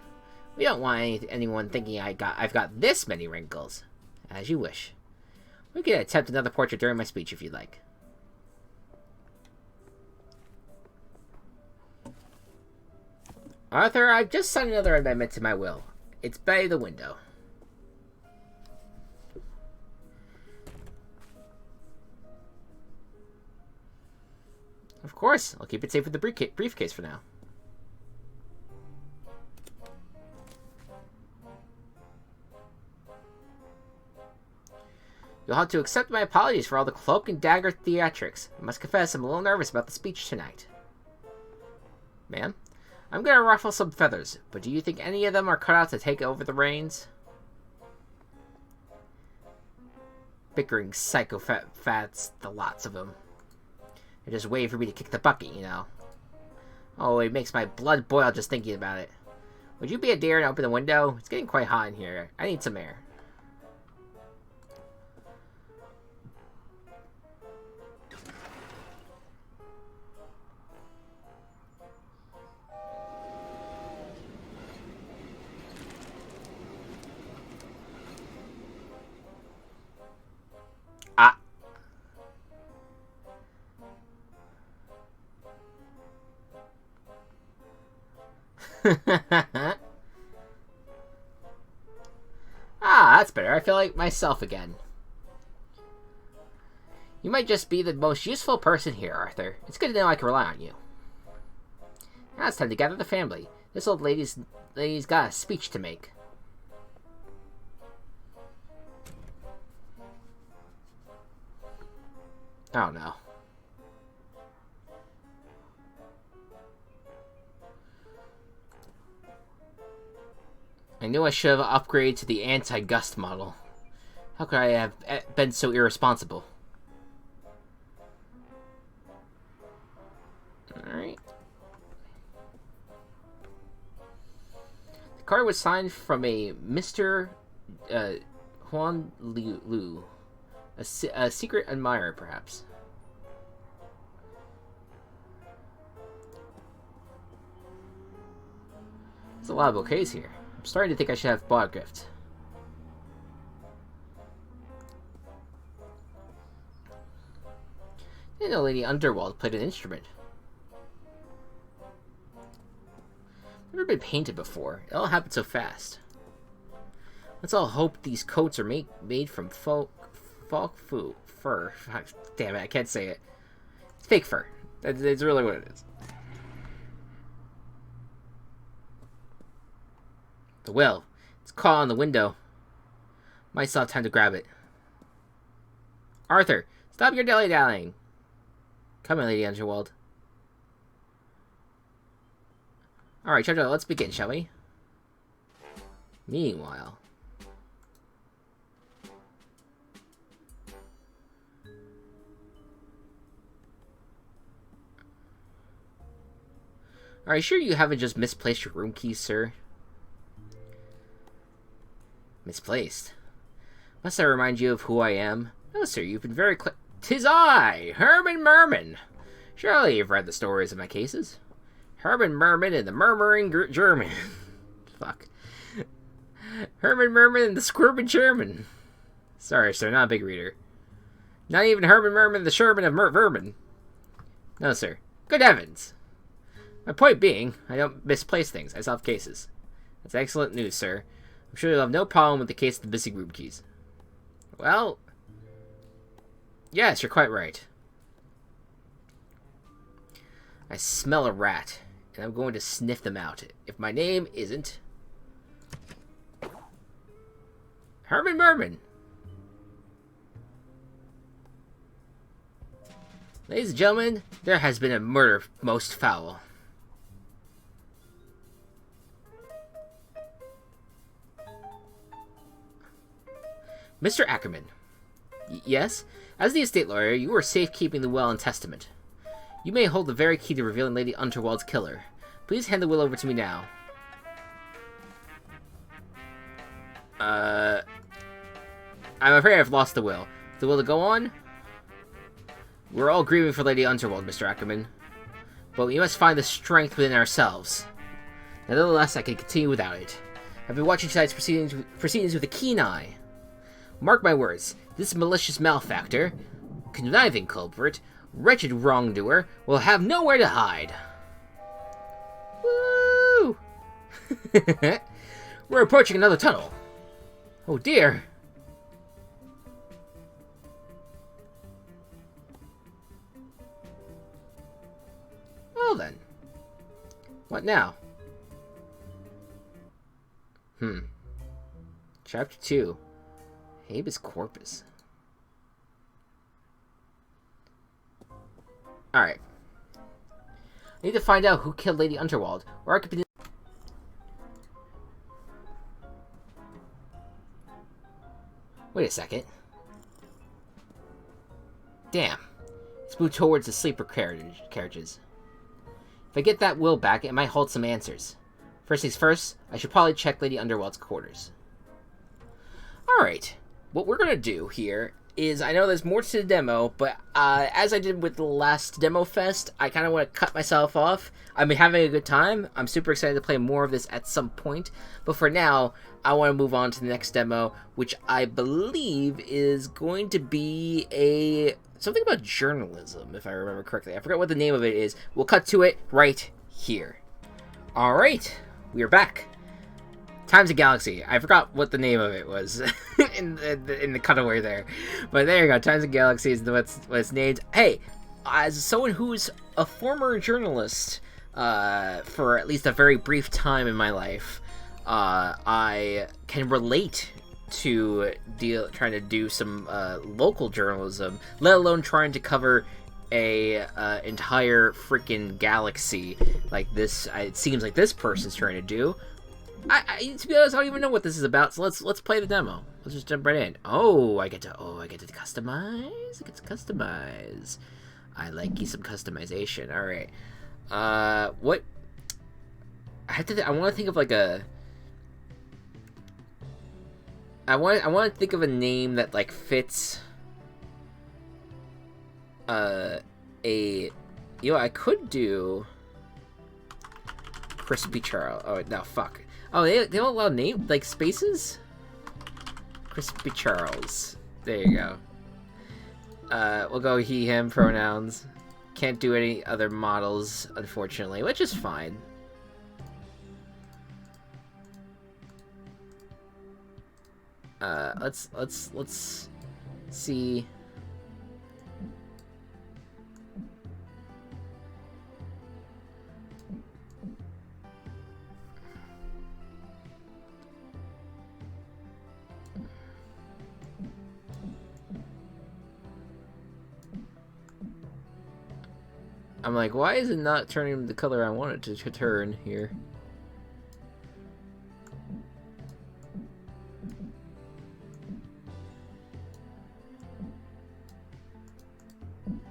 We don't want anyone thinking I've got this many wrinkles. As you wish. We can attempt another portrait during my speech if you'd like. Arthur, I've just signed another amendment to my will. It's by the window. Of course, I'll keep it safe with the briefcase for now. You'll have to accept my apologies for all the cloak and dagger theatrics. I must confess I'm a little nervous about the speech tonight. Ma'am, I'm gonna ruffle some feathers, but do you think any of them are cut out to take over the reins? Bickering psychopaths, the lots of them. They're just waiting for me to kick the bucket, you know. Oh, it makes my blood boil just thinking about it. Would you be a dear and open the window? It's getting quite hot in here. I need some air. Ah. That's better. I feel like myself again. You might just be the most useful person here, Arthur. It's good to know I can rely on you. Now it's time to gather the family. This old lady's got a speech to make. Oh no. I knew I should have upgraded to the anti-gust model. How could I have been so irresponsible? Alright. The card was signed from a Mr. Huan Liu. A secret admirer, perhaps. There's a lot of bouquets here. I'm starting to think I should have bought a gift. I didn't know Lady Underworld played an instrument. Never been painted before. It all happened so fast. Let's all hope these coats are made from fur. Damn it, I can't say it. It's fake fur. That's really what it is. The will. It's caught on the window. Might still have time to grab it. Arthur, stop your dilly-dallying. Come in, Lady Underworld. Alright, Jojo, let's begin, shall we? Meanwhile. Are you sure you haven't just misplaced your room keys, sir? Misplaced? Must I remind you of who I am? No, sir, you've been very 'Tis I, Herman Merman! Surely you've read the stories of my cases. Herman Merman and the Murmuring German. Fuck. Herman Merman and the Squirming German. Sorry, sir, not a big reader. Not even Herman Merman, the Sherman of Vermin. No, sir. Good heavens! My point being, I don't misplace things. I solve cases. That's excellent news, sir. I'm sure you'll have no problem with the case of the missing room keys. Well, yes, you're quite right. I smell a rat, and I'm going to sniff them out. If my name isn't Herman Merman. Ladies and gentlemen, there has been a murder most foul. Mr. Ackerman. Yes? As the estate lawyer, you are safekeeping the will and testament. You may hold the very key to revealing Lady Underworld's killer. Please hand the will over to me now. I'm afraid I've lost the will. The will to go on? We're all grieving for Lady Underworld, Mr. Ackerman. But we must find the strength within ourselves. Nevertheless, I can continue without it. I've been watching tonight's proceedings with a keen eye. Mark my words, this malicious malefactor, conniving culprit, wretched wrongdoer, will have nowhere to hide. Woo! We're approaching another tunnel. Oh dear. Well then. What now? Chapter 2. Habeas Corpus. Alright. I need to find out who killed Lady Underworld, or I could be... Wait a second. Damn. Let's move towards the sleeper carriages. If I get that will back, it might hold some answers. First things first, I should probably check Lady Underworld's quarters. Alright, what we're gonna do here is, I know there's more to the demo, but as I did with the last Demo Fest, I kind of want to cut myself off. I've been having a good time. I'm super excited to play more of this at some point, but for now, I want to move on to the next demo, which I believe is going to be something about journalism, if I remember correctly. I forgot what the name of it is. We'll cut to it right here. Alright, we are back. Times a Galaxy. I forgot what the name of it was in the cutaway there. But there you go. Times a Galaxy is what it's named. Hey, as someone who's a former journalist for at least a very brief time in my life, I can relate to trying to do some local journalism, let alone trying to cover a entire freaking galaxy like this. It seems like this person's trying to do. To be honest, I don't even know what this is about. So let's play the demo. Let's just jump right in. I get to customize. I get to customize. I like some customization. All right. What? I want to think of like a. I want to think of a name that like fits. I could do. Crispy Charles. Oh no, fuck. Oh, they don't allow name like spaces. Crispy Charles. There you go. We'll go he him pronouns. Can't do any other models, unfortunately, which is fine. Let's see. I'm like, why is it not turning the color I want it to turn here?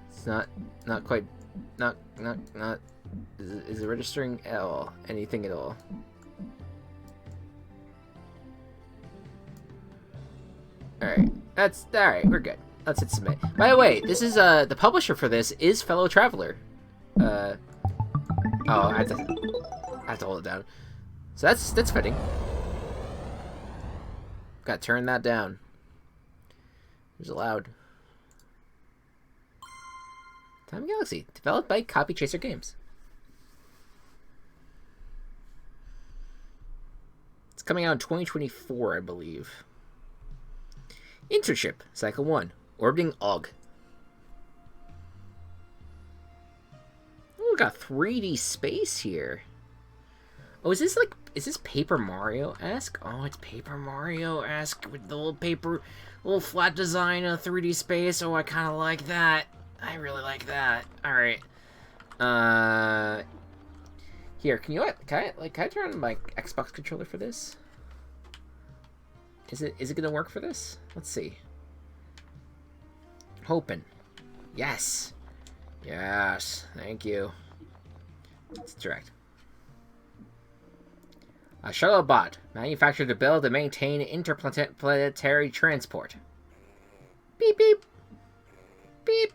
It's not quite, not, is it registering at all? Anything at all? Alright, alright, we're good. Let's hit submit. By the way, this is, the publisher for this is Fellow Traveler. Oh, I have to hold it down. So that's fitting. Gotta turn that down. It was loud. Time Galaxy, developed by Copy Chaser Games. It's coming out in 2024, I believe. Internship, Cycle 1, Orbiting Og. Oh, we got 3D space here. Oh, is this Paper Mario-esque? Oh, it's Paper Mario-esque with the little flat design of 3D space. Oh, I kind of like that. I really like that. Alright. Here, can I turn on my Xbox controller for this? Is it gonna work for this? Let's see. Hoping. Yes. Yes. Thank you. It's direct. A shuttle bot, manufactured to build and maintain interplanetary transport. Beep, beep. Beep.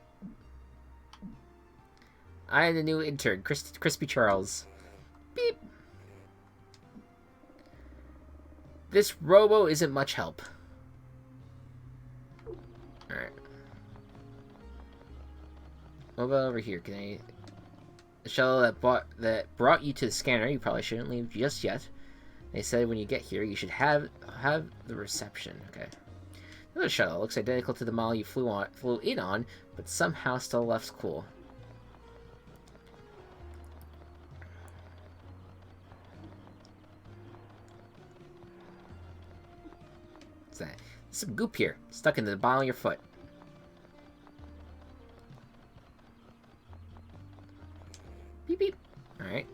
I am the new intern, Crispy Charles. Beep. This robo isn't much help. Alright. What about over here? Can I... The shuttle that brought you to the scanner, you probably shouldn't leave just yet. They said when you get here, you should have the reception. Okay. Another shuttle looks identical to the model you flew in on, but somehow still left school. What's that? There's some goop here, stuck into the bottom of your foot. Beep beep. Alright.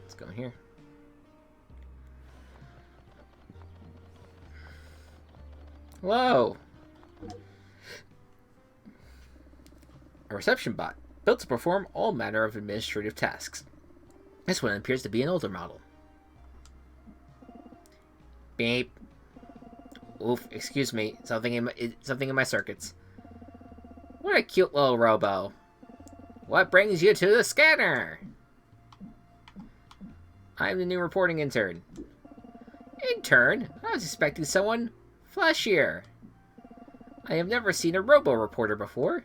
Let's go in here. Whoa! A reception bot, built to perform all manner of administrative tasks. This one appears to be an older model. Beep. Oof, excuse me. Something in my circuits. What a cute little robo. What brings you to the scanner? I'm the new reporting intern. Intern? I was expecting someone flashier. I have never seen a robo-reporter before.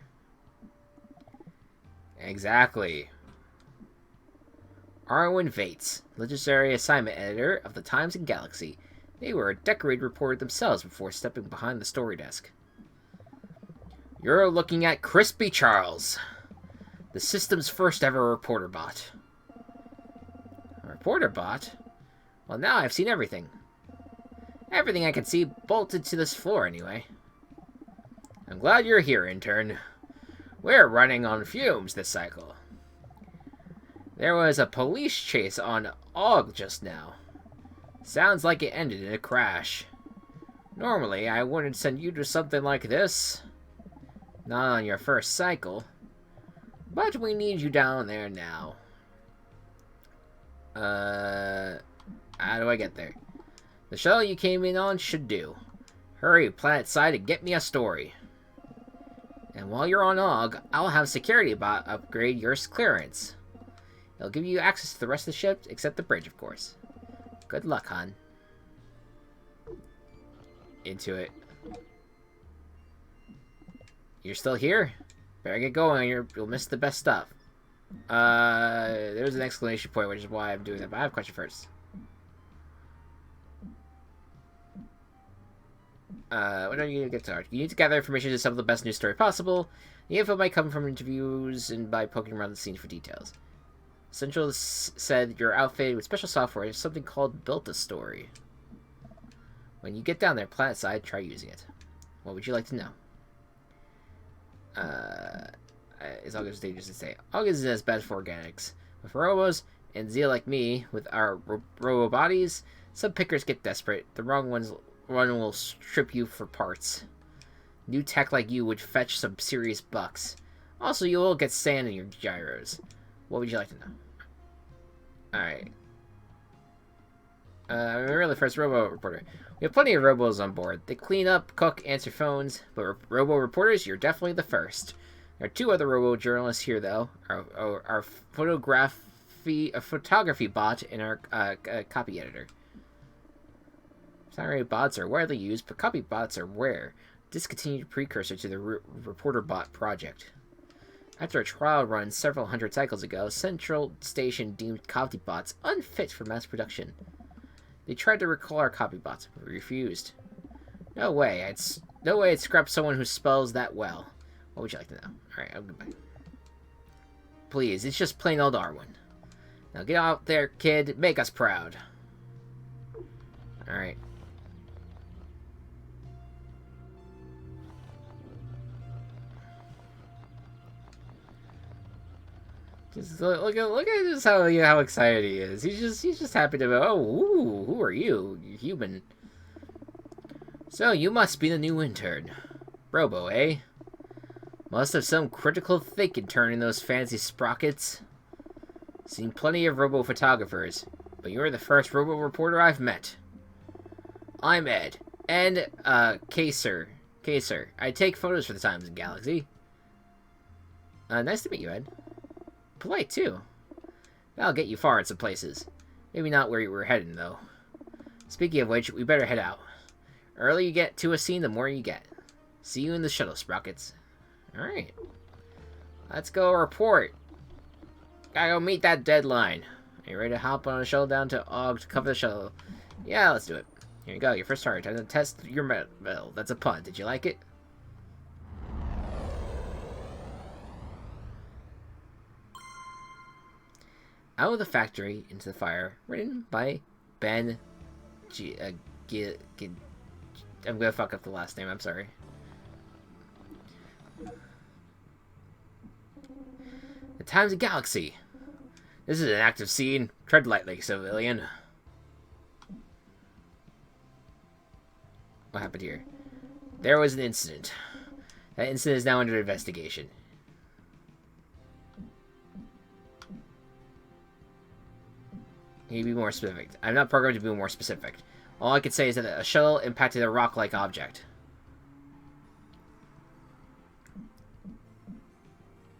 Exactly. Arwen Vates, legendary assignment editor of the Times and Galaxy. They were a decorated reporter themselves before stepping behind the story desk. You're looking at Crispy Charles, the system's first ever reporter bot. A reporter bot? Well, now I've seen everything. Everything I can see bolted to this floor, anyway. I'm glad you're here, intern. We're running on fumes this cycle. There was a police chase on Og just now. Sounds like it ended in a crash. Normally, I wouldn't send you to something like this. Not on your first cycle. But we need you down there now. How do I get there? The shuttle you came in on should do. Hurry, planet side, and get me a story. And while you're on Og, I'll have security bot upgrade your clearance. It'll give you access to the rest of the ship, except the bridge, of course. Good luck, hon. Into it. You're still here? Better get going, you'll miss the best stuff. There's an exclamation point, which is why I'm doing that, but I have a question first. What are you going to get started? You need to gather information to tell the best news story possible. The info might come from interviews and by poking around the scene for details. Central said you're outfitted with special software, something called Built a Story. When you get down there, planet side, try using it. What would you like to know? Is August dangerous to say? August is as bad for organics. With robos and Zeal like me, with our robo bodies, some pickers get desperate. The wrong one will strip you for parts. New tech like you would fetch some serious bucks. Also, you will get sand in your gyros. What would you like to know? Alright. Remember the first robo reporter. We have plenty of robos on board. They clean up, cook, answer phones, but robo reporters, you're definitely the first. There are two other robo journalists here, though. Our photography bot and our copy editor. Sorry, bots are widely used, but copy bots are rare. Discontinued precursor to the reporter bot project. After a trial run several hundred cycles ago, Central Station deemed copy bots unfit for mass production. They tried to recall our copy bots, but we refused. No way I'd scrap someone who spells that well. What would you like to know? Alright, I'll go back. Please, it's just plain old Arwen. Now get out there, kid. Make us proud. Alright. Just look at just how excited he is. He's just happy to go. Oh, ooh, who are you? You're human. So you must be the new intern, Robo, eh? Must have some critical thinking turning those fancy sprockets. Seen plenty of robo photographers, but you're the first robo reporter I've met. I'm Ed, and Kaser, Okay, sir. I take photos for the Times and Galaxy. Nice to meet you, Ed. Polite, too. That'll get you far in some places. Maybe not where you were heading, though. Speaking of which, we better head out. The earlier you get to a scene, the more you get. See you in the shuttle, Sprockets. Alright. Let's go report. Gotta go meet that deadline. Are you ready to hop on a shuttle down to Og to cover the shuttle? Yeah, let's do it. Here you go, your first target. Time to test your metal. That's a pun. Did you like it? Out of the Factory into the Fire. Written by Ben I'm gonna fuck up the last name, I'm sorry. The Times of Galaxy. This is an active scene. Tread lightly, civilian. What happened here? There was an incident. That incident is now under investigation. Can you be more specific? I'm not programmed to be more specific. All I can say is that a shuttle impacted a rock-like object.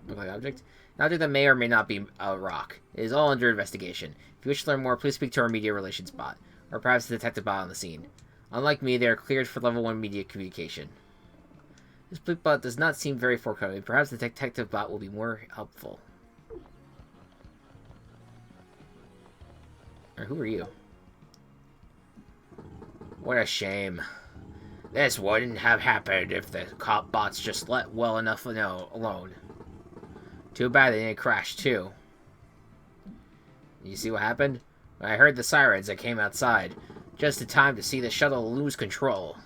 Rock-like object? An object that may or may not be a rock. It is all under investigation. If you wish to learn more, please speak to our media relations bot, or perhaps the detective bot on the scene. Unlike me, they are cleared for level 1 media communication. This bot does not seem very forthcoming. Perhaps the detective bot will be more helpful. Or who are you? What a shame. This wouldn't have happened if the cop bots just let well enough alone. Too bad they didn't crash too. You see what happened? When I heard the sirens, I came outside. Just in time to see the shuttle lose control.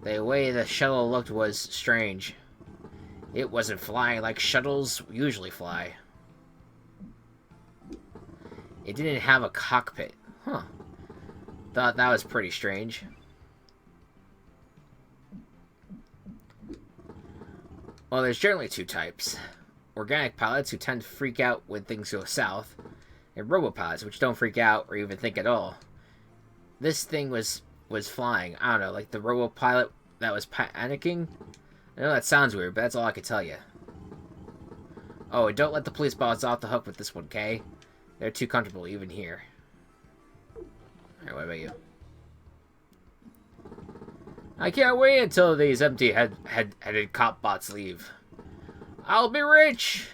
The way the shuttle looked was strange. It wasn't flying like shuttles usually fly. It didn't have a cockpit. Huh. Thought that was pretty strange. Well, there's generally two types. Organic pilots who tend to freak out when things go south, and robopilots which don't freak out or even think at all. This thing was flying. I don't know, like the robopilot that was panicking? I know that sounds weird, but that's all I can tell you. Oh, and don't let the police bots off the hook with this one, Kay? They're too comfortable even here. Alright, what about you? I can't wait until these empty-headed cop bots leave. I'll be rich!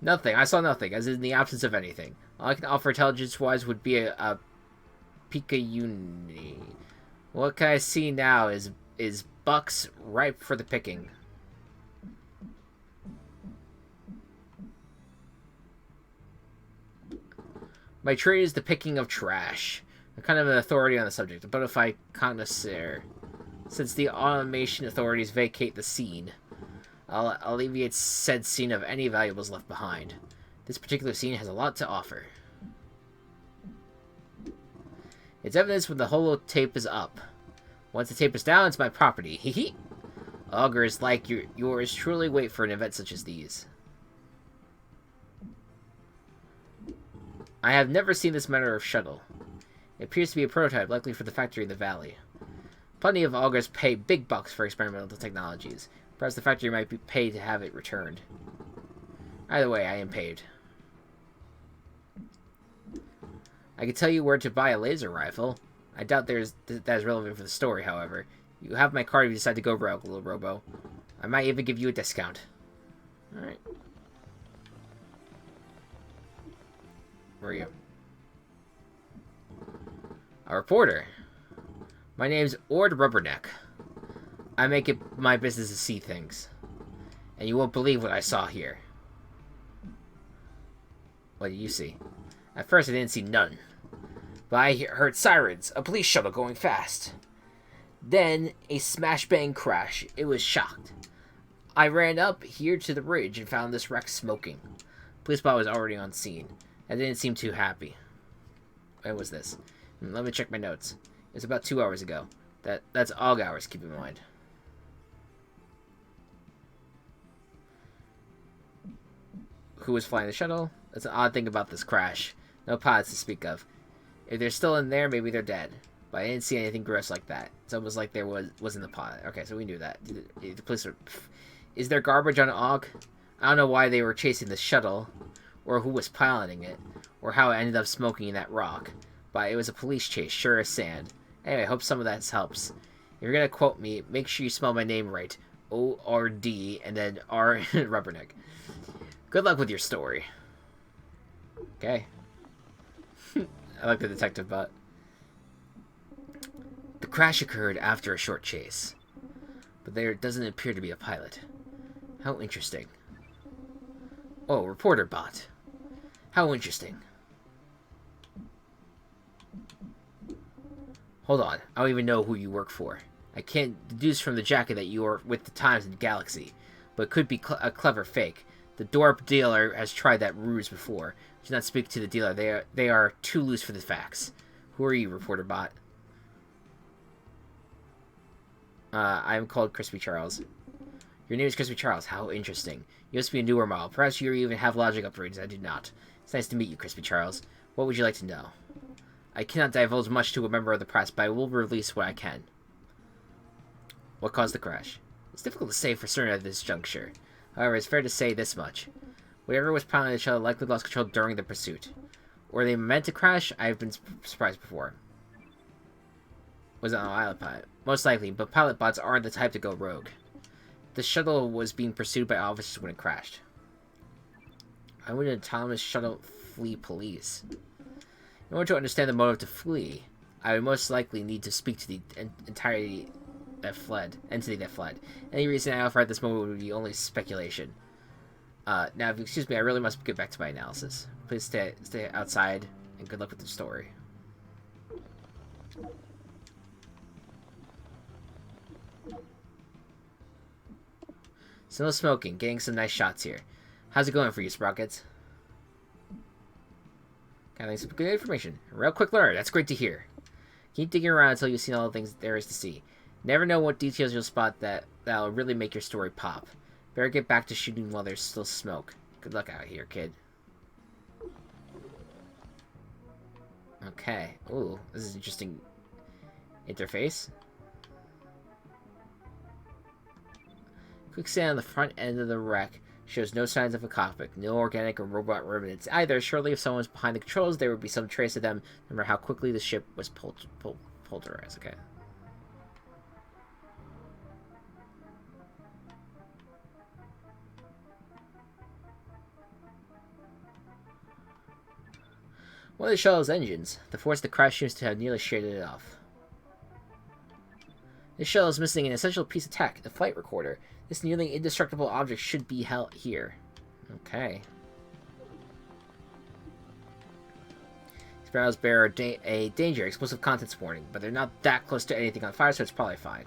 Nothing. I saw nothing, as in the absence of anything. All I can offer intelligence-wise would be a Pika Uni. What can I see now is bucks ripe for the picking. My trade is the picking of trash. I'm kind of an authority on the subject, a bona fide connoisseur. Since the automation authorities vacate the scene, I'll alleviate said scene of any valuables left behind. This particular scene has a lot to offer. It's evidence when the holotape is up. Once the tape is down, it's my property. Hee. Augurs like yours truly wait for an event such as these. I have never seen this manner of shuttle. It appears to be a prototype, likely for the factory in the valley. Plenty of augurs pay big bucks for experimental technologies. Perhaps the factory might be paid to have it returned. Either way, I am paid. I can tell you where to buy a laser rifle. I doubt that is relevant for the story, however. You have my card if you decide to go rogue, little robo. I might even give you a discount. Alright. Where are you? A reporter. My name's Ord Rubberneck. I make it my business to see things. And you won't believe what I saw here. What did you see? At first I didn't see none. But I heard sirens, a police shuttle going fast. Then a smash bang crash. It was shocked. I ran up here to the ridge and found this wreck smoking. Police bot was already on scene. I didn't seem too happy. When was this? Let me check my notes. It was about 2 hours ago. That's AUG hours, keep in mind. Who was flying the shuttle? That's an odd thing about this crash. No pilots to speak of. If they're still in there, maybe they're dead. But I didn't see anything gross like that. It's almost like there wasn't the pilot. Okay, so we knew that. The police are... Is there garbage on Og? I don't know why they were chasing the shuttle, or who was piloting it, or how it ended up smoking in that rock. But it was a police chase, sure as sand. Anyway, I hope some of that helps. If you're gonna quote me, make sure you spell my name right. O-R-D, and then R Rubberneck. Good luck with your story. Okay. I like the detective butt. The crash occurred after a short chase, but there doesn't appear to be a pilot. How interesting. Oh, reporter bot. How interesting. Hold on, I don't even know who you work for. I can't deduce from the jacket that you are with the Times and Galaxy, but it could be a clever fake. The Dorp dealer has tried that ruse before. Do not speak to the dealer. They are too loose for the facts. Who are you, reporter bot? I am called Crispy Charles. Your name is Crispy Charles. How interesting. You must be a newer model. Perhaps you even have logic upgrades. I do not. It's nice to meet you, Crispy Charles. What would you like to know? I cannot divulge much to a member of the press, but I will release what I can. What caused the crash? It's difficult to say for certain at this juncture. However, it's fair to say this much. Whatever was piloting the shuttle likely lost control during the pursuit. Were they meant to crash? I have been surprised before. Was it an autopilot? Most likely, but pilot bots aren't the type to go rogue. The shuttle was being pursued by officers when it crashed. Why would an autonomous shuttle flee police? In order to understand the motive to flee, I would most likely need to speak to the entity that fled. Any reason I offer at this moment would be only speculation. Now, if you excuse me, I really must get back to my analysis. Please stay outside, and good luck with the story. So no smoking, getting some nice shots here. How's it going for you, Sprockets? Got some good information. Real quick learner, that's great to hear. Keep digging around until you've seen all the things there is to see. Never know what details you'll spot that'll really make your story pop. Better get back to shooting while there's still smoke. Good luck out here, kid. Okay. Ooh, this is an interesting interface. Quick scan on the front end of the wreck shows no signs of a cockpit, no organic or robot remnants either. Surely if someone was behind the controls, there would be some trace of them. Remember how quickly the ship was pulverized. Okay. One of the shuttle's engines. The force of the crash seems to have nearly shaded it off. This shuttle is missing an essential piece of tech, the flight recorder. This nearly indestructible object should be held here. Okay. These barrels bear a danger, explosive contents warning, but they're not that close to anything on fire, so it's probably fine.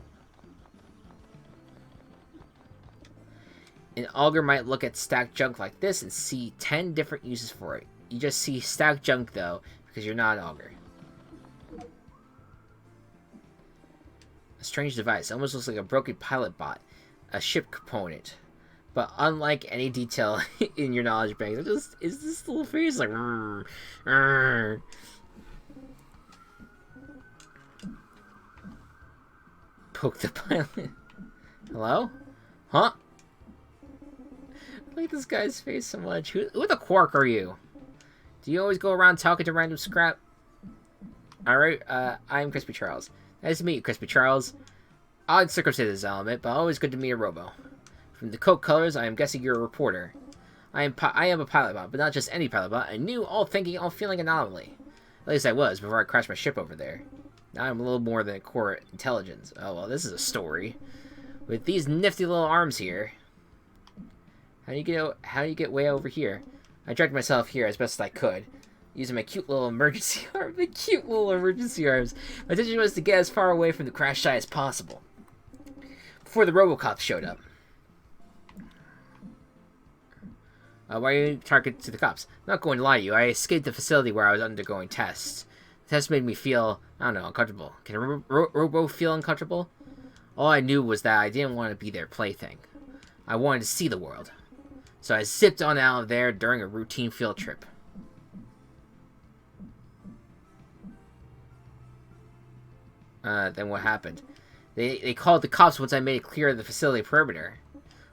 An auger might look at stacked junk like this and see 10 different uses for it. You just see stacked junk, though, because you're not an auger. A strange device. It almost looks like a broken pilot bot. A ship component. But unlike any detail in your knowledge bank, it just is this little face like... Poke the pilot. Hello? Huh? I like this guy's face so much. Who the quark are you? Do you always go around talking to random scrap? Alright, I'm Crispy Charles. Nice to meet you, Crispy Charles. Odd circumstances element, but always good to meet a robo. From the coat colors, I am guessing you're a reporter. I am a pilot bot, but not just any pilot bot. A new, all-thinking, all-feeling anomaly. At least I was, before I crashed my ship over there. Now I'm a little more than a core intelligence. Oh, well, this is a story. With these nifty little arms here... How do you get way over here? I dragged myself here as best as I could, using my cute little emergency arms. My cute little emergency arms. My intention was to get as far away from the crash site as possible. Before the Robocops showed up. Why are you targeted to the cops? I'm not going to lie to you. I escaped the facility where I was undergoing tests. The test made me feel, I don't know, uncomfortable. Can a Robo feel uncomfortable? All I knew was that I didn't want to be their plaything. I wanted to see the world. So I zipped on out of there during a routine field trip. Then what happened? They called the cops once I made it clear of the facility perimeter.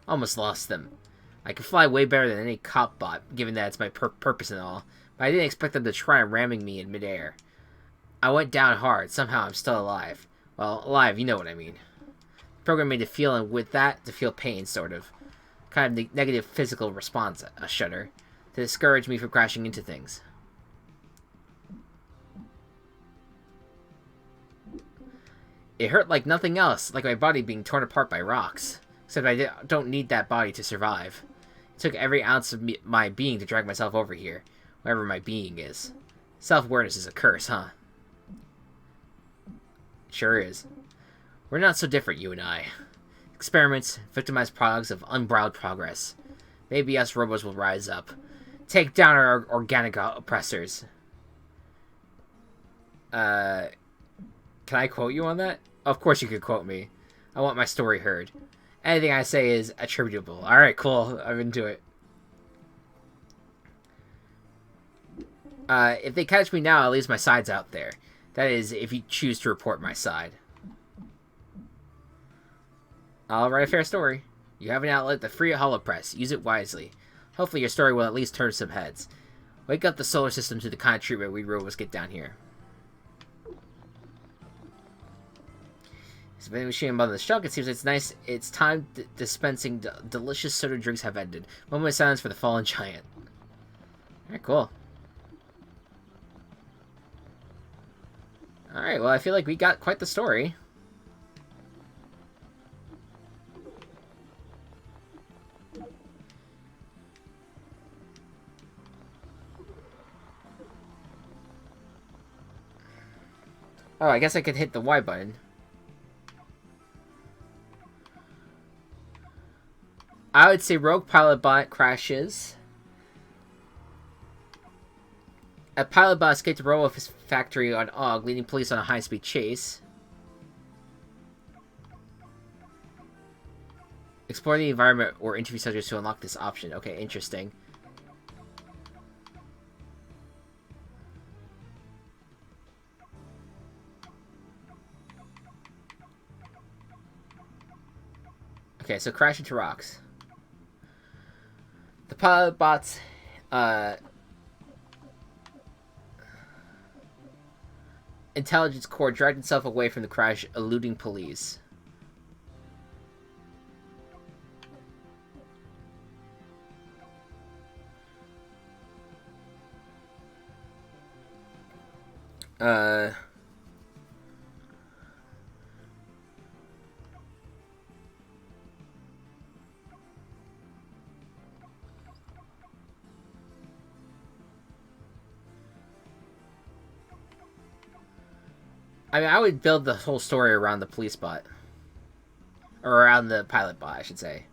Almost lost them. I can fly way better than any cop bot, given that it's my purpose and all. But I didn't expect them to try ramming me in midair. I went down hard. Somehow I'm still alive. Well, alive, you know what I mean. The program made a feeling with that to feel pain, sort of. Kind of negative physical response, a shudder. To discourage me from crashing into things. It hurt like nothing else, like my body being torn apart by rocks. Except I don't need that body to survive. It took every ounce of my being to drag myself over here, wherever my being is. Self-awareness is a curse, huh? Sure is. We're not so different, you and I. Experiments, victimized products of unbridled progress. Maybe us robots will rise up. Take down our organic oppressors. Can I quote you on that? Of course you could quote me. I want my story heard. Anything I say is attributable. Alright, cool. I'm into it. If they catch me now, at least my side's out there. That is, if you choose to report my side. I'll write a fair story. You have an outlet, the free holopress. Use it wisely. Hopefully your story will at least turn some heads. Wake up the solar system to the kind of treatment we robots get down here. It's been machine above the shock. It seems it's nice. It's time dispensing delicious soda drinks have ended. Moment of silence for the fallen giant. Alright, cool. Alright, well, I feel like we got quite the story. Oh, I guess I could hit the Y button. I would say rogue pilot bot crashes. A pilot bot escaped the robot factory on Og, leading police on a high-speed chase. Explore the environment or interview subjects to unlock this option. Okay, interesting. Okay, so crash into rocks. The pilot bot's intelligence core dragged itself away from the crash, eluding police. I mean, I would build the whole story around the police bot. Or around the pilot bot, I should say.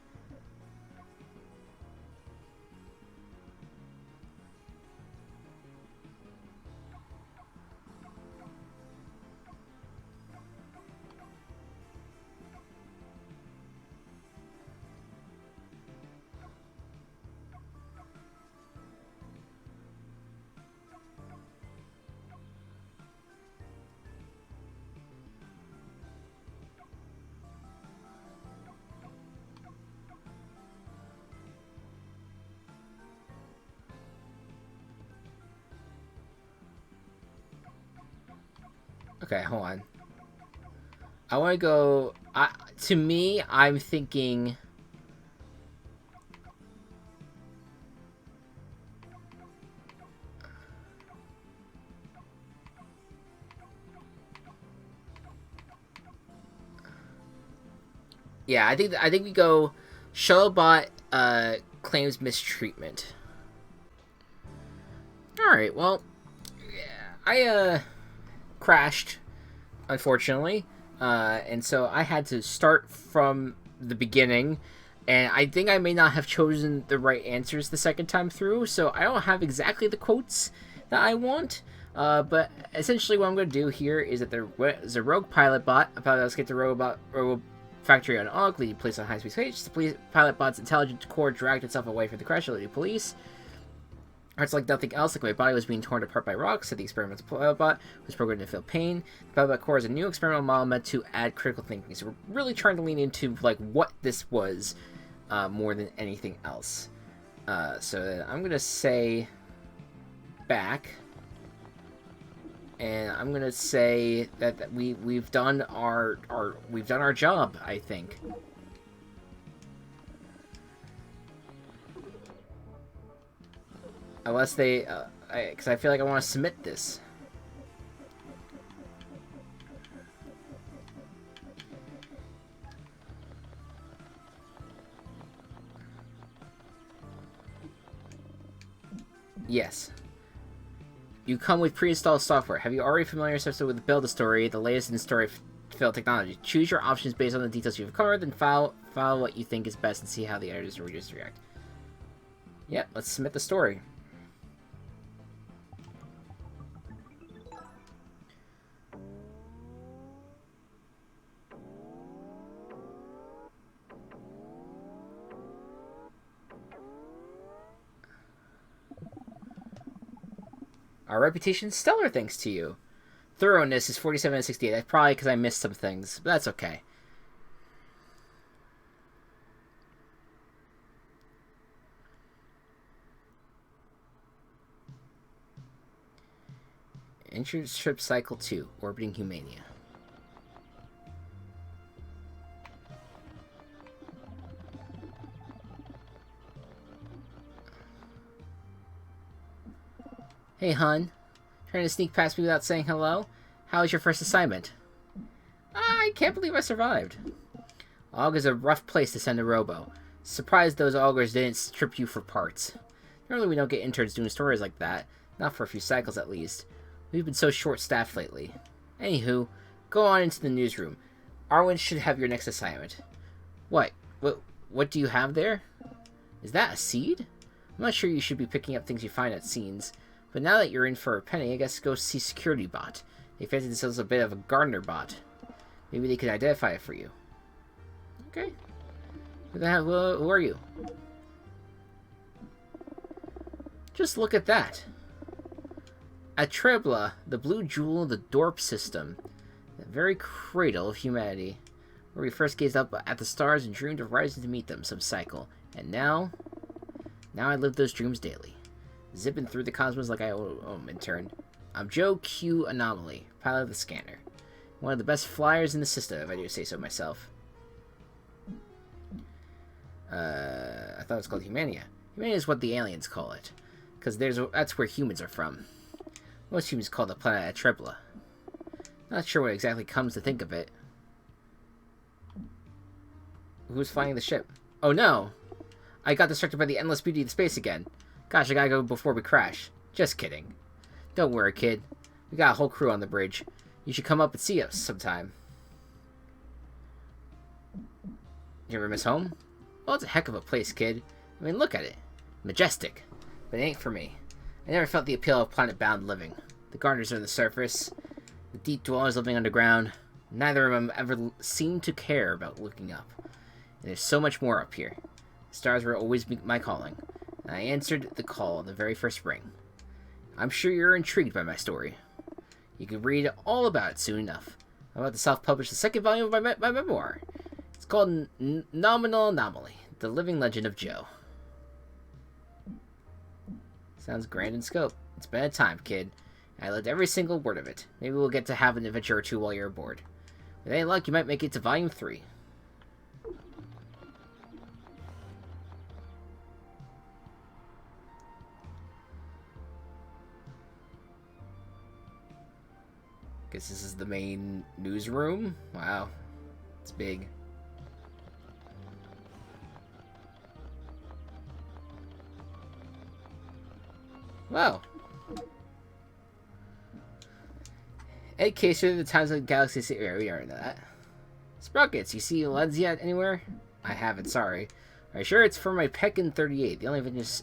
Okay, hold on. I want to go... to me, I'm thinking... Yeah, I think we go... Shuttlebot claims mistreatment. Alright, well... Yeah, I crashed, unfortunately, and so I had to start from the beginning, and I think I may not have chosen the right answers the second time through, so I don't have exactly the quotes that I want, but essentially what I'm going to do here is that there's a rogue pilot bot about to escape the robot factory on Og, leading police on high-speed chase. The pilot bot's intelligence core dragged itself away from the crash, leading police. Hearts like nothing else, like my body was being torn apart by rocks, said the experimental bot was programmed to feel pain. The Biobot core is a new experimental model meant to add critical thinking. So we're really trying to lean into like what this was more than anything else. So I'm gonna say back, and I'm gonna say that we've done our job, I think. Unless they, because I feel like I want to submit this. Yes. You come with pre-installed software. Have you already familiarized yourself with the Build-A-Story, the latest in story field technology? Choose your options based on the details you've covered, then file what you think is best and see how the editors and readers react. Yep, let's submit the story. Our reputation is stellar thanks to you. Thoroughness is 47 and 68. That's probably because I missed some things, but that's okay. Internship Cycle 2, Orbiting Humania. Hey, hun. Trying to sneak past me without saying hello? How was your first assignment? I can't believe I survived. Aug is a rough place to send a robo. Surprised those augurs didn't strip you for parts. Normally we don't get interns doing stories like that. Not for a few cycles, at least. We've been so short-staffed lately. Anywho, go on into the newsroom. Arwen should have your next assignment. What do you have there? Is that a seed? I'm not sure you should be picking up things you find at scenes. But now that you're in for a penny, I guess go see Security Bot. They fancy themselves a bit of a gardener bot. Maybe they could identify it for you. Okay. Who are you? Just look at that. Atrebla, the blue jewel of the Dorp system. The very cradle of humanity. Where we first gazed up at the stars and dreamed of rising to meet them some cycle. And now I live those dreams daily. Zipping through the cosmos like I owe in turn. I'm Joe Q Anomaly, pilot of the scanner. One of the best flyers in the system, if I do say so myself. I thought it was called Humania. Humania is what the aliens call it. Because that's where humans are from. Most humans call the planet Atrebla. Not sure what exactly comes to think of it. Who's flying the ship? Oh no! I got distracted by the endless beauty of the space again. Gosh, I gotta go before we crash. Just kidding. Don't worry, kid. We got a whole crew on the bridge. You should come up and see us sometime. You ever miss home? Well, it's a heck of a place, kid. I mean, look at it. Majestic. But it ain't for me. I never felt the appeal of planet-bound living. The gardeners are on the surface. The deep dwellers living underground. Neither of them ever seemed to care about looking up. And there's so much more up here. The stars will always be my calling. And I answered the call on the very first ring. I'm sure you're intrigued by my story. You can read all about it soon enough. I'm about to self-publish the second volume of my memoir. It's called Nominal Anomaly, The Living Legend of Joe. Sounds grand in scope. It's been a time, kid. I loved every single word of it. Maybe we'll get to have an adventure or two while you're aboard. With any luck, you might make it to Volume 3. Guess this is the main newsroom? Wow. It's big. Wow. Ed Caser, the Times of the Galaxy City. We already know that. Sprockets, you see LEDs yet anywhere? I haven't, sorry. Are you sure it's for my Pekin 38, the only vintage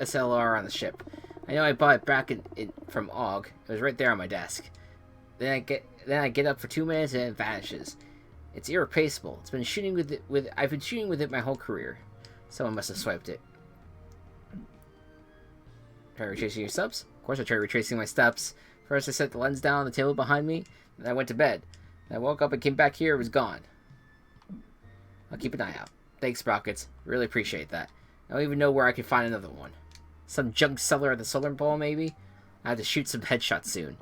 SLR on the ship? I know I bought it back from AUG. It was right there on my desk. Then I get up for 2 minutes and it vanishes. It's irreplaceable. I've been shooting with it my whole career. Someone must have swiped it. Try retracing your steps? Of course I tried retracing my steps. First I set the lens down on the table behind me, then I went to bed. Then I woke up and came back here, it was gone. I'll keep an eye out. Thanks, Sprockets. Really appreciate that. I don't even know where I can find another one. Some junk cellar at the solar ball, maybe? I have to shoot some headshots soon.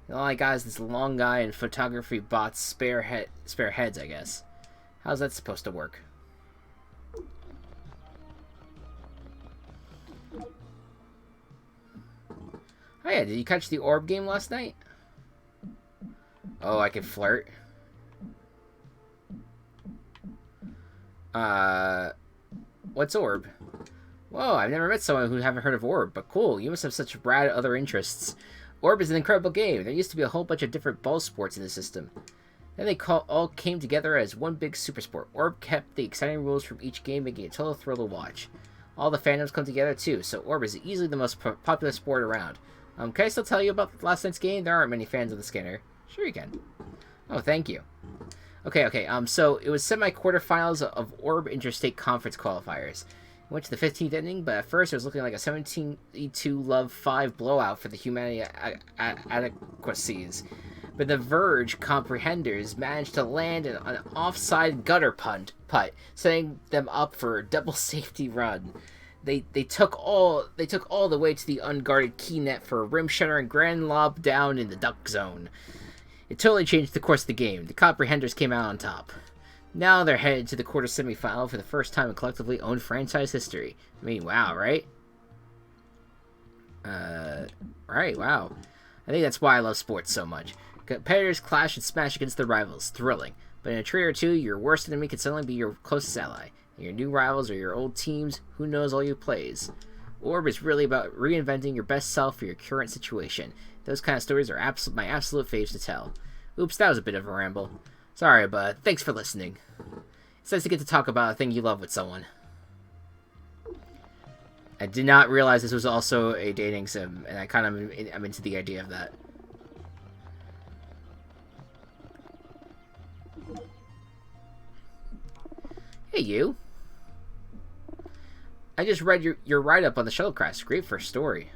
And all I got is this long guy and photography bot's spare heads, I guess. How's that supposed to work? Oh yeah, did you catch the orb game last night? Oh, I can flirt. What's orb? Whoa, I've never met someone who haven't heard of orb, but cool, you must have such rad other interests. Orb is an incredible game. There used to be a whole bunch of different ball sports in the system. Then they all came together as one big super sport. Orb kept the exciting rules from each game, making it a total thrill to watch. All the fandoms come together too, so Orb is easily the most popular sport around. Can I still tell you about last night's game? There aren't many fans of the scanner. Sure you can. Oh, thank you. Okay, so it was semi-quarterfinals of Orb Interstate Conference qualifiers. It went to the 15th inning, but at first it was looking like a 17-2 Love 5 blowout for the Humanity Adequacies. But the Verge Comprehenders managed to land an offside gutter putt, setting them up for a double safety run. They took all the way to the unguarded key net for a rim-shattering grand lob down in the duck zone. It totally changed the course of the game. The Comprehenders came out on top. Now they're headed to the quarter semifinal for the first time in collectively owned franchise history. I mean, wow, right? Right, wow. I think that's why I love sports so much. Competitors clash and smash against their rivals. Thrilling. But in a trade or two, your worst enemy can suddenly be your closest ally. And your new rivals or your old teams, who knows all you plays. Orb is really about reinventing your best self for your current situation. Those kind of stories are my absolute faves to tell. Oops, that was a bit of a ramble. Sorry, but thanks for listening. It's nice to get to talk about a thing you love with someone. I did not realize this was also a dating sim, and I'm into the idea of that. Hey, you. I just read your write-up on the shuttle crash. Great first story.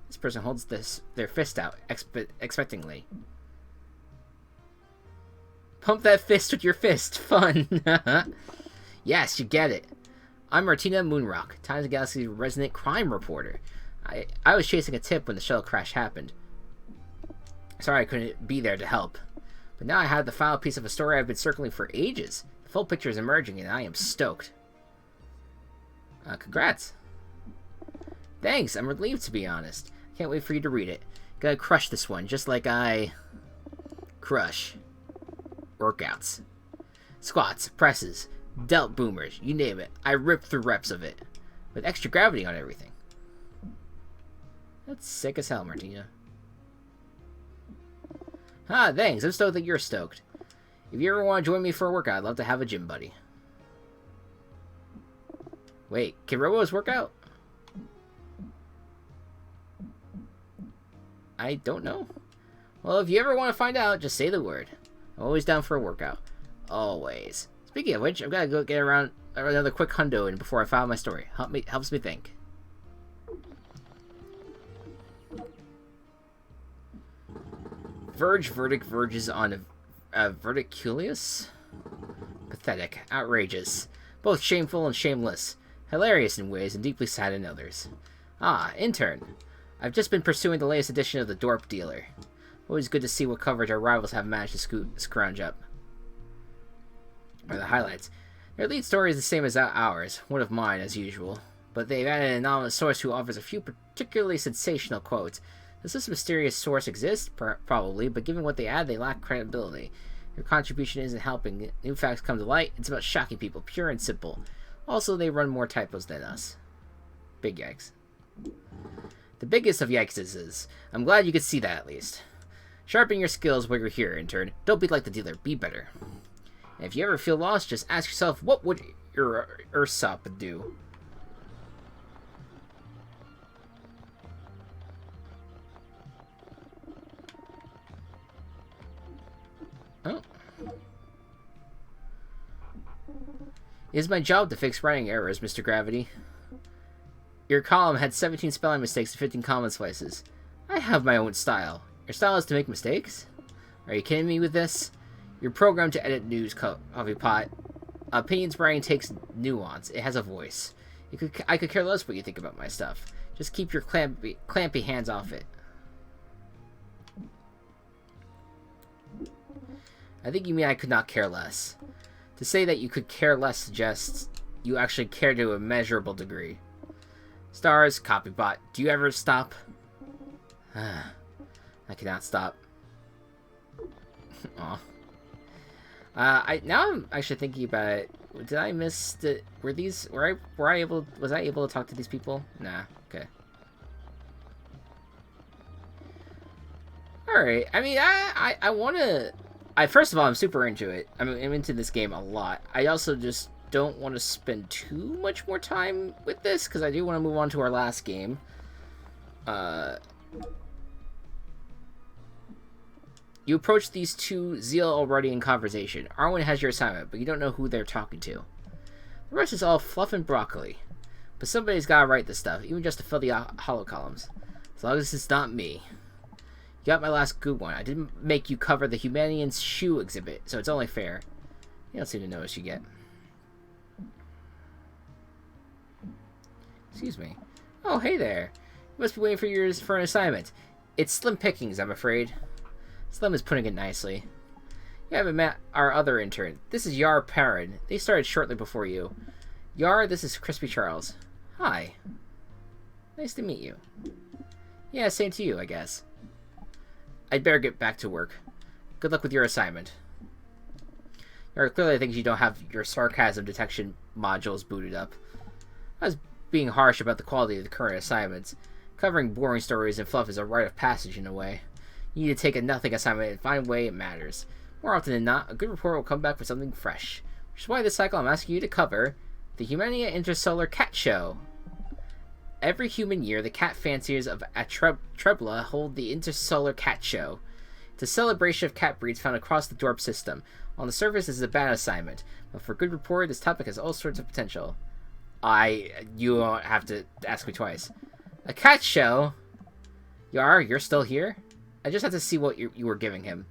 This person holds their fist out, expectingly. Pump that fist with your fist. Fun. Yes, you get it. I'm Martina Moonrock, Times of Galaxy's resident crime reporter. I was chasing a tip when the shuttle crash happened. Sorry I couldn't be there to help. But now I have the final piece of a story I've been circling for ages. The full picture is emerging and I am stoked. Congrats. Thanks, I'm relieved to be honest. Can't wait for you to read it. Gotta crush this one, just like I... crush. Workouts. Squats, presses, delt boomers, you name it. I rip through reps of it. With extra gravity on everything. That's sick as hell, Martina. Ah, thanks. I'm stoked that you're stoked. If you ever want to join me for a workout, I'd love to have a gym buddy. Wait, can Robos work out? I don't know. Well, if you ever want to find out, just say the word. I'm always down for a workout. Always. Speaking of which, I've got to go get around another quick hundo in before I file my story. Helps me think. Verdict verges on verticulous? Pathetic. Outrageous. Both shameful and shameless. Hilarious in ways and deeply sad in others. Ah, intern. I've just been pursuing the latest edition of the Dorp Dealer. Always good to see what coverage our rivals have managed to scrounge up. Or the highlights. Their lead story is the same as ours, one of mine as usual, but they've added an anonymous source who offers a few particularly sensational quotes. Does this mysterious source exist? Probably, but given what they add, they lack credibility. Your contribution isn't helping new facts come to light. It's about shocking people, pure and simple. Also, they run more typos than us. Big yikes. The biggest of yikeses is, I'm glad you could see that at least. Sharpen your skills while you're here, intern. Don't be like the dealer, be better. And if you ever feel lost, just ask yourself, what would Ursop do? Oh. It is my job to fix writing errors, Mr. Gravity. Your column had 17 spelling mistakes and 15 comment slices. I have my own style. Your style is to make mistakes? Are you kidding me with this? You're programmed to edit news, coffee pot. Opinions writing takes nuance. It has a voice. I could care less what you think about my stuff. Just keep your clampy hands off it. I think you mean I could not care less. To say that you could care less suggests you actually care to a measurable degree. Stars, copybot, do you ever stop? I cannot stop. Aw. Now I'm actually thinking about it. Did I miss the... Was I able to talk to these people? Nah, okay. Alright, I mean, I want to... First of all, I'm super into it. I'm into this game a lot. I also just don't want to spend too much more time with this, because I do want to move on to our last game. You approach these two Zeal already in conversation. Arwen has your assignment, but you don't know who they're talking to. The rest is all fluff and broccoli. But somebody's gotta write this stuff, even just to fill the hollow columns. As long as it's not me. You got my last good one. I didn't make you cover the Humanian's shoe exhibit, so it's only fair. You don't seem to notice you get. Excuse me. Oh, hey there. You must be waiting for an assignment. It's slim pickings, I'm afraid. Slim is putting it nicely. You haven't met our other intern. This is Yar Perrin. They started shortly before you. Yar, this is Crispy Charles. Hi. Nice to meet you. Yeah, same to you, I guess. I'd better get back to work. Good luck with your assignment. Yar clearly thinks you don't have your sarcasm detection modules booted up. I was being harsh about the quality of the current assignments. Covering boring stories and fluff is a rite of passage in a way. You need to take a nothing assignment and find a way it matters. More often than not, a good report will come back with something fresh. Which is why this cycle I'm asking you to cover the Humania Intersolar Cat Show. Every human year, the cat fanciers of Trebla hold the Intersolar Cat Show. It's a celebration of cat breeds found across the Dorp system. On the surface, this is a bad assignment, but for a good report, this topic has all sorts of potential. You won't have to ask me twice. A cat show? You're still here? I just had to see what you were giving him.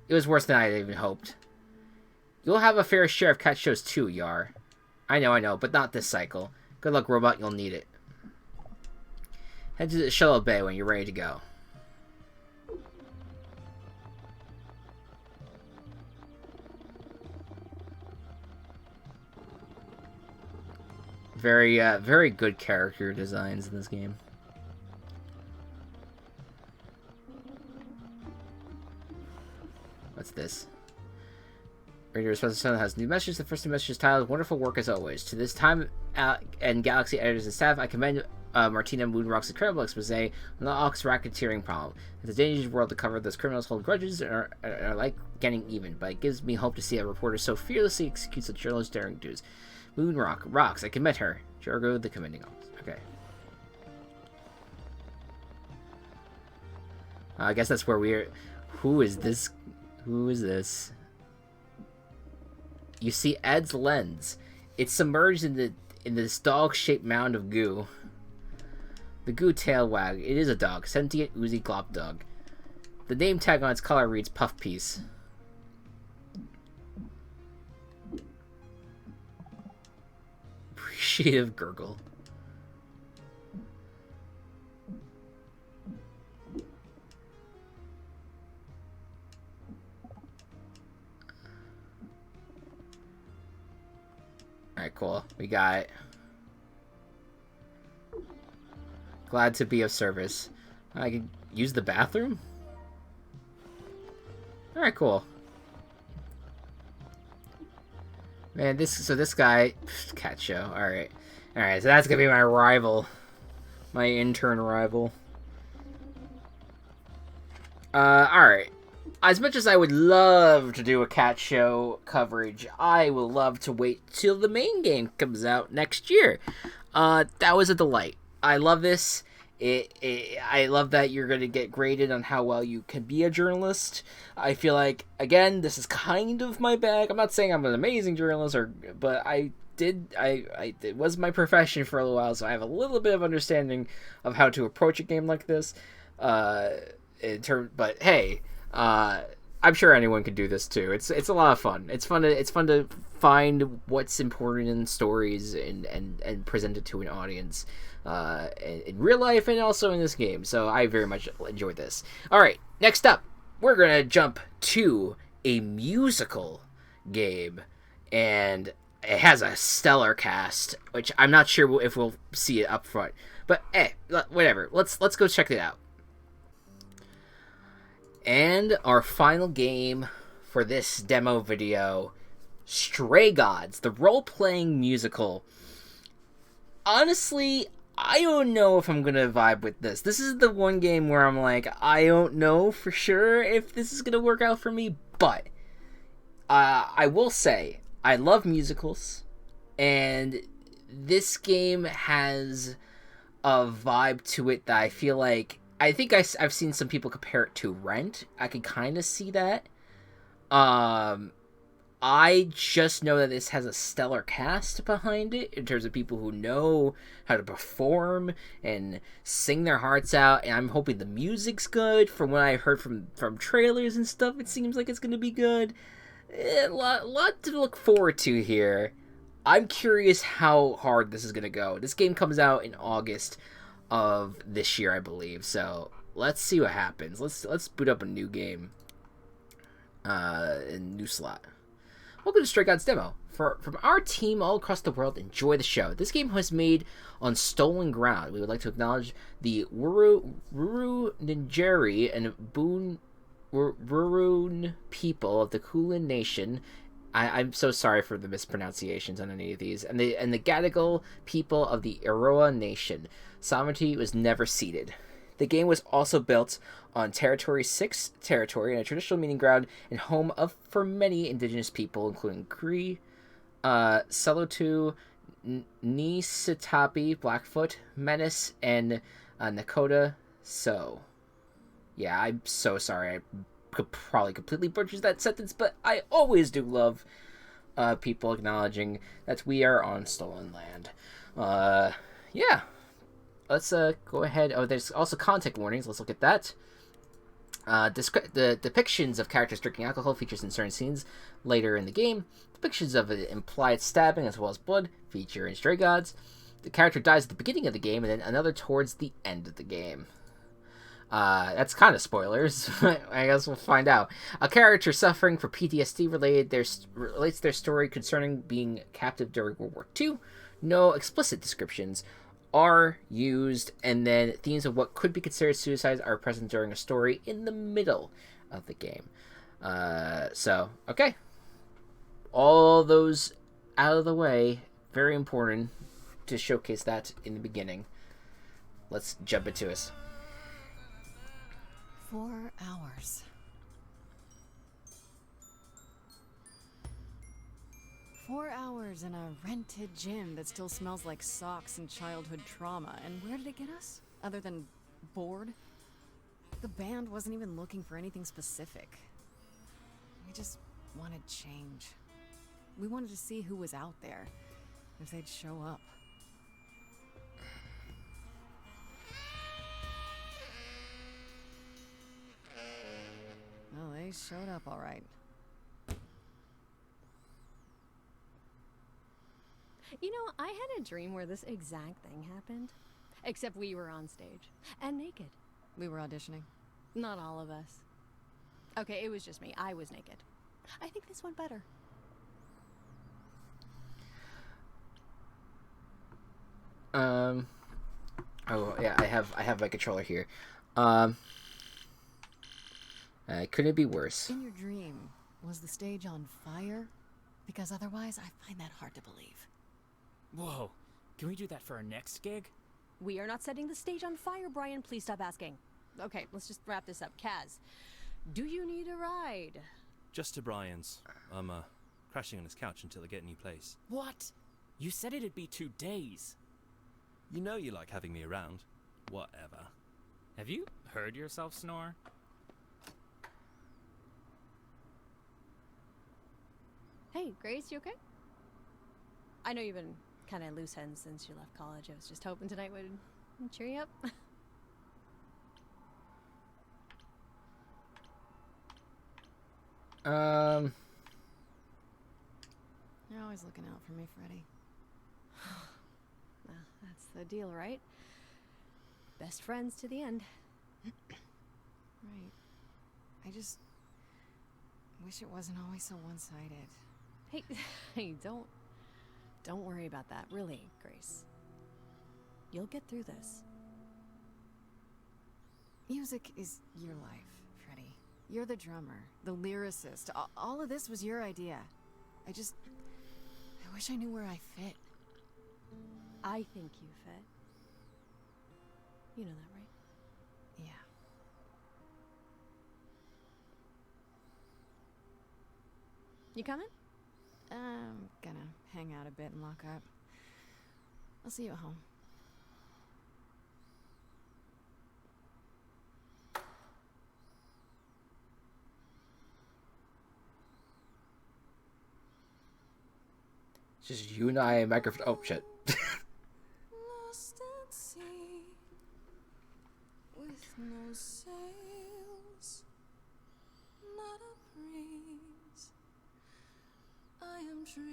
It was worse than I had even hoped. You'll have a fair share of cat shows too, Yar. I know, but not this cycle. Good luck, robot, you'll need it. Head to the shuttle bay when you're ready to go. Very good character designs in this game. What's this? Radio Responsive Center has new message. The first new message is titled, "Wonderful work as always. To this time and Galaxy editors and staff, I commend Martina Moonrock's incredible expose on the Ox racketeering problem. It's a dangerous world to cover. Those criminals hold grudges and are like getting even, but it gives me hope to see a reporter so fearlessly execute such journalist daring do's. Moonrock rocks. I commend her. Jargo, the commanding officer." Okay. I guess that's where we're... Who is this? Who is this? You see Ed's lens. It's submerged in this dog-shaped mound of goo. The goo tail wag. It is a dog. Sentient, oozy, glop dog. The name tag on its collar reads Puff Piece. Appreciative gurgle. Alright, cool. We got it. Glad to be of service. I can use the bathroom? Alright, cool. Man, this guy... Cat show. Alright. Alright, so that's gonna be my rival. My intern rival. Alright. As much as I would love to do a cat show coverage, I will love to wait till the main game comes out next year. That was a delight. I love this. I love that you're going to get graded on how well you can be a journalist. I feel like, again, this is kind of my bag. I'm not saying I'm an amazing journalist, but I it was my profession for a little while, so I have a little bit of understanding of how to approach a game like this. But hey, I'm sure anyone could do this too. It's a lot of fun. It's fun to find what's important in stories and present it to an audience, in real life and also in this game. So I very much enjoyed this. All right, next up, we're gonna jump to a musical game, and it has a stellar cast, which I'm not sure if we'll see it up front. But whatever. Let's go check it out. And our final game for this demo video, Stray Gods, the role-playing musical. Honestly, I don't know if I'm gonna vibe with this. This is the one game where I'm like, I don't know for sure if this is gonna work out for me, but I will say, I love musicals, and this game has a vibe to it that I feel like, I think I've seen some people compare it to Rent. I can kind of see that. I just know that this has a stellar cast behind it in terms of people who know how to perform and sing their hearts out, and I'm hoping the music's good. From what I heard from trailers and stuff, it seems like it's going to be good. A lot to look forward to here. I'm curious how hard this is going to go. This game comes out in August of this year, I believe. So let's see what happens. Let's boot up a new game, a new slot. Welcome to Stray Gods demo. From our team all across the world, enjoy the show. This game was made on stolen ground. We would like to acknowledge the Wuru Ninjari and Wurun people of the Kulin Nation. I'm so sorry for the mispronunciations on any of these. And the Gadigal people of the Eroa Nation. Sovereignty was never ceded. The game was also built on Territory 6 territory, and a traditional meeting ground and home for many indigenous people, including Cree, Selotu, Nisitapi, Blackfoot, Menace, and Nakota. So, yeah, I'm so sorry. I could probably completely butcher that sentence, but I always do love people acknowledging that we are on stolen land. Yeah. Let's go ahead. Oh, there's also content warnings. Let's look at that. The depictions of characters drinking alcohol features in certain scenes later in the game. Depictions of implied stabbing as well as blood feature in Stray Gods. The character dies at the beginning of the game and then another towards the end of the game. That's kind of spoilers. I guess we'll find out. A character suffering from PTSD relates their story concerning being captive during World War II. No explicit descriptions are used, and then themes of what could be considered suicides are present during a story in the middle of the game. So, okay. All those out of the way. Very important to showcase that in the beginning. Let's jump into it. 4 hours. 4 hours in a rented gym that still smells like socks and childhood trauma. And where did it get us? Other than bored? The band wasn't even looking for anything specific. We just wanted change. We wanted to see who was out there, if they'd show up. Well, they showed up all right. You know, I had a dream where this exact thing happened. Except we were on stage. And naked. We were auditioning. Not all of us. Okay, it was just me. I was naked. I think this went better. Oh yeah, I have my controller here. Couldn't be worse. In your dream, was the stage on fire? Because otherwise, I find that hard to believe. Whoa, can we do that for our next gig? We are not setting the stage on fire, Brian. Please stop asking. Okay, let's just wrap this up. Kaz, do you need a ride? Just to Brian's. I'm crashing on his couch until I get a new place. What? You said it'd be 2 days. You know you like having me around. Whatever. Have you heard yourself snore? Hey, Grace, you okay? I know you've been kind of loose ends since you left college. I was just hoping tonight would cheer you up. You're always looking out for me, Freddy. Well, that's the deal, right? Best friends to the end. Right. I just wish it wasn't always so one-sided. Hey, hey, don't worry about that, really, Grace. You'll get through this. Music is your life, Freddy. You're the drummer, the lyricist. All of this was your idea. I wish I knew where I fit. I think you fit. You know that, right? Yeah. You coming? I'm gonna hang out a bit and lock up. I'll see you at home. It's just you and I, microphone. Oh shit. Lost at sea, with no sails, not a breeze. I am drifting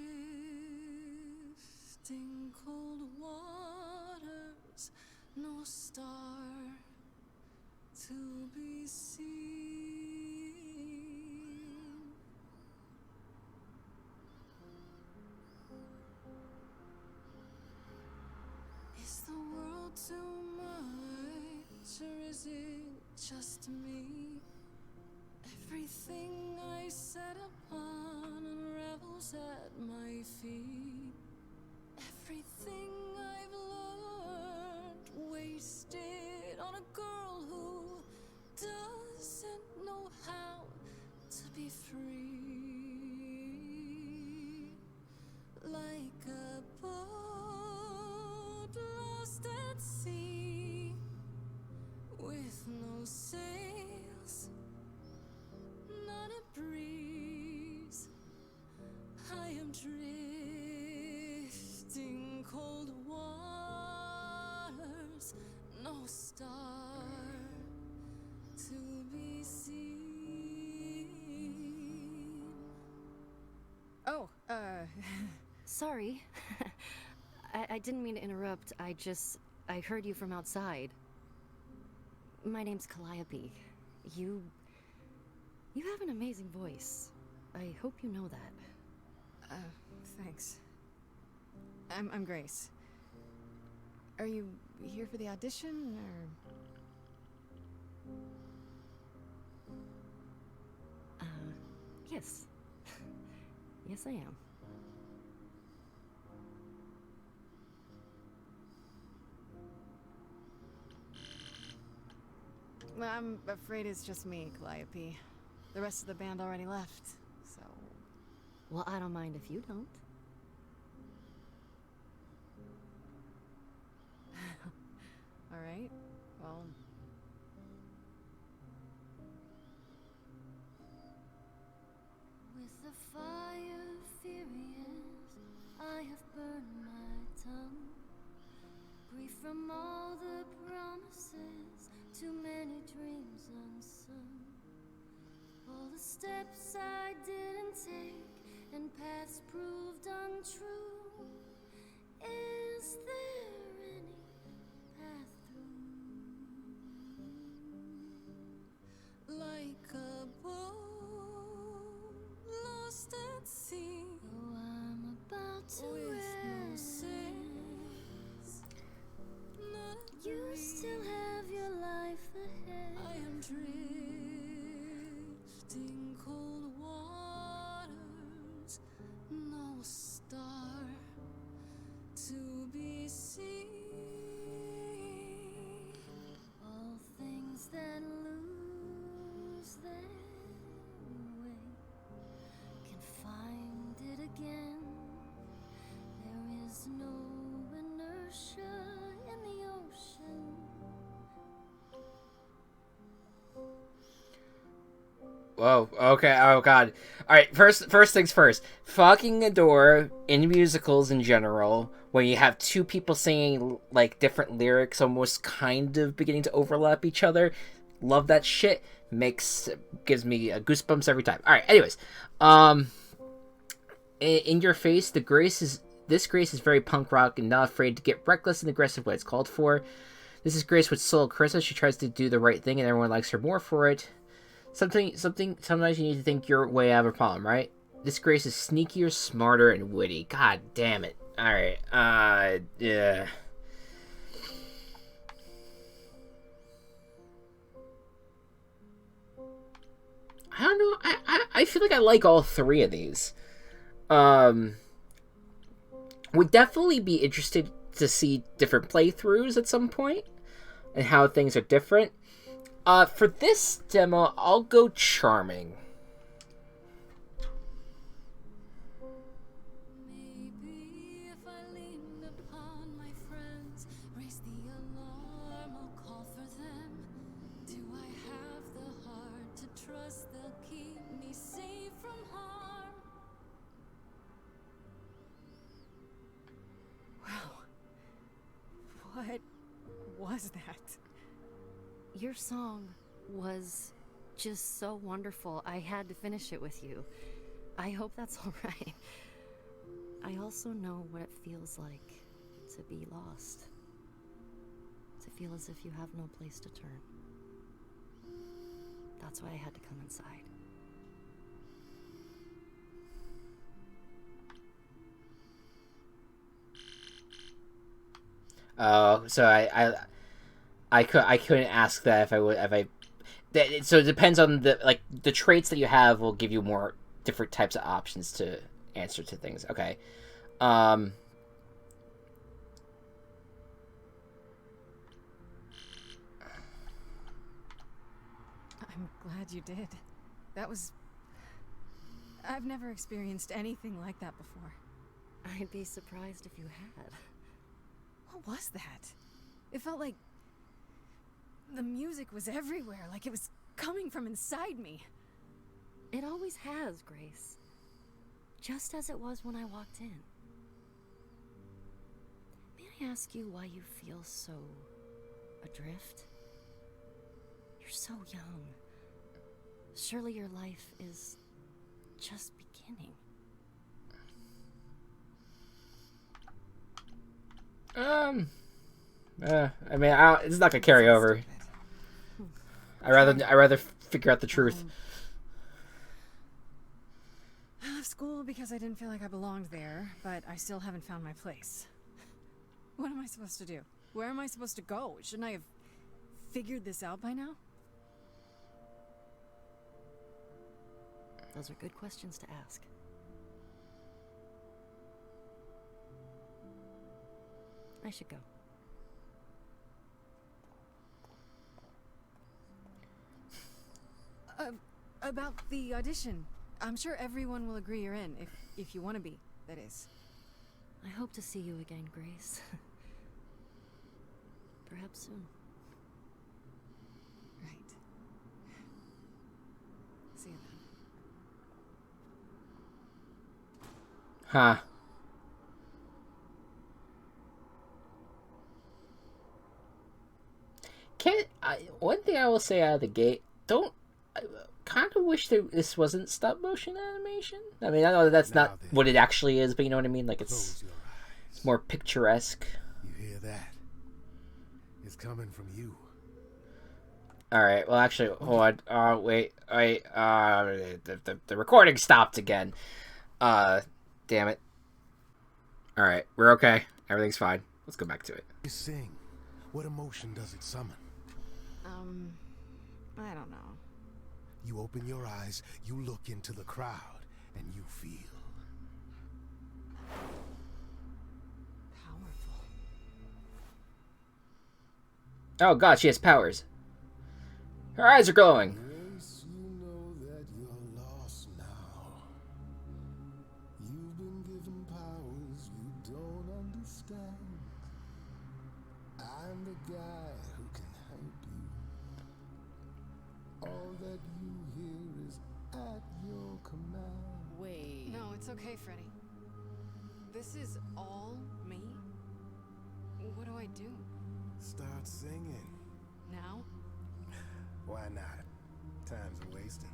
cold waters, no star to be seen. Is the world too much, or is it just me? Everything I set upon unravels at my feet. Everything I've learned wasted on a girl who doesn't know how to be free. Like a boat lost at sea, with no sails, not a breeze. I am drifting cold waters, no star to be seen. Oh, Sorry. I didn't mean to interrupt. I heard you from outside. My name's Calliope. You have an amazing voice. I hope you know that. Thanks. I'm Grace. Are you here for the audition, or? Yes. Yes, I am. Well, I'm afraid it's just me, Calliope. The rest of the band already left, so... Well, I don't mind if you don't. Alright, well... With the fire furious, I have burned my tongue. Grief from all the promises, too many dreams unsung. All the steps I didn't take and paths proved untrue. Is there any path through? Like a boat lost at sea. Oh, I'm about to rest. You still have your life ahead. I am drifting cold waters, no star to be seen. All things that lose their way can find it again. Whoa. Okay. Oh God. All right. First things first. Fucking adore in musicals in general when you have two people singing like different lyrics, almost kind of beginning to overlap each other. Love that shit. Gives me goosebumps every time. All right. Anyways, in your face, this Grace is very punk rock and not afraid to get reckless and aggressive when it's called for. This is Grace with soul charisma. She tries to do the right thing, and everyone likes her more for it. Sometimes you need to think your way out of a problem, right? This Grace is sneakier, smarter, and witty. God damn it. Alright, yeah. I don't know, I feel like I like all three of these. Would definitely be interested to see different playthroughs at some point, and how things are different. For this demo, I'll go charming. Maybe if I leaned upon my friends, raise the alarm, I'll call for them. Do I have the heart to trust they'll keep me safe from harm? Wow. What was that? Your song was just so wonderful. I had to finish it with you. I hope that's all right. I also know what it feels like to be lost. To feel as if you have no place to turn. That's why I had to come inside. Oh, so I couldn't ask that so it depends on the traits that you have will give you more different types of options to answer to things. Okay. I'm glad you did. That was... I've never experienced anything like that before. I'd be surprised if you had. What was that? It felt like... the music was everywhere, like it was coming from inside me. It always has, Grace. Just as it was when I walked in. May I ask you why you feel so adrift? You're so young. Surely your life is just beginning. I mean, it's not gonna carry over. I rather figure out the truth. I left school because I didn't feel like I belonged there, but I still haven't found my place. What am I supposed to do? Where am I supposed to go? Shouldn't I have figured this out by now? Those are good questions to ask. I should go. About the audition. I'm sure everyone will agree you're in, if you want to be, that is. I hope to see you again, Grace. Perhaps soon. Right. See you then. Huh. One thing I will say out of the gate, I kind of wish this wasn't stop motion animation. I mean, I know that's not what it actually is, but you know what I mean? Like, it's more picturesque. You hear that? It's coming from you. Alright, well, actually, hold on. Wait. The recording stopped again. Damn it. Alright, we're okay. Everything's fine. Let's go back to it. You sing. What emotion does it summon? I don't know. You open your eyes, you look into the crowd, and you feel Powerful. Oh god, she has powers. Her eyes are glowing. Grace, you know that you're lost now. You've been given powers you don't understand. I'm the guy who can help you. All that you hear is It's okay, Freddy. This is all me? What do I do? Start singing. Now? Why not? Time's a wasting.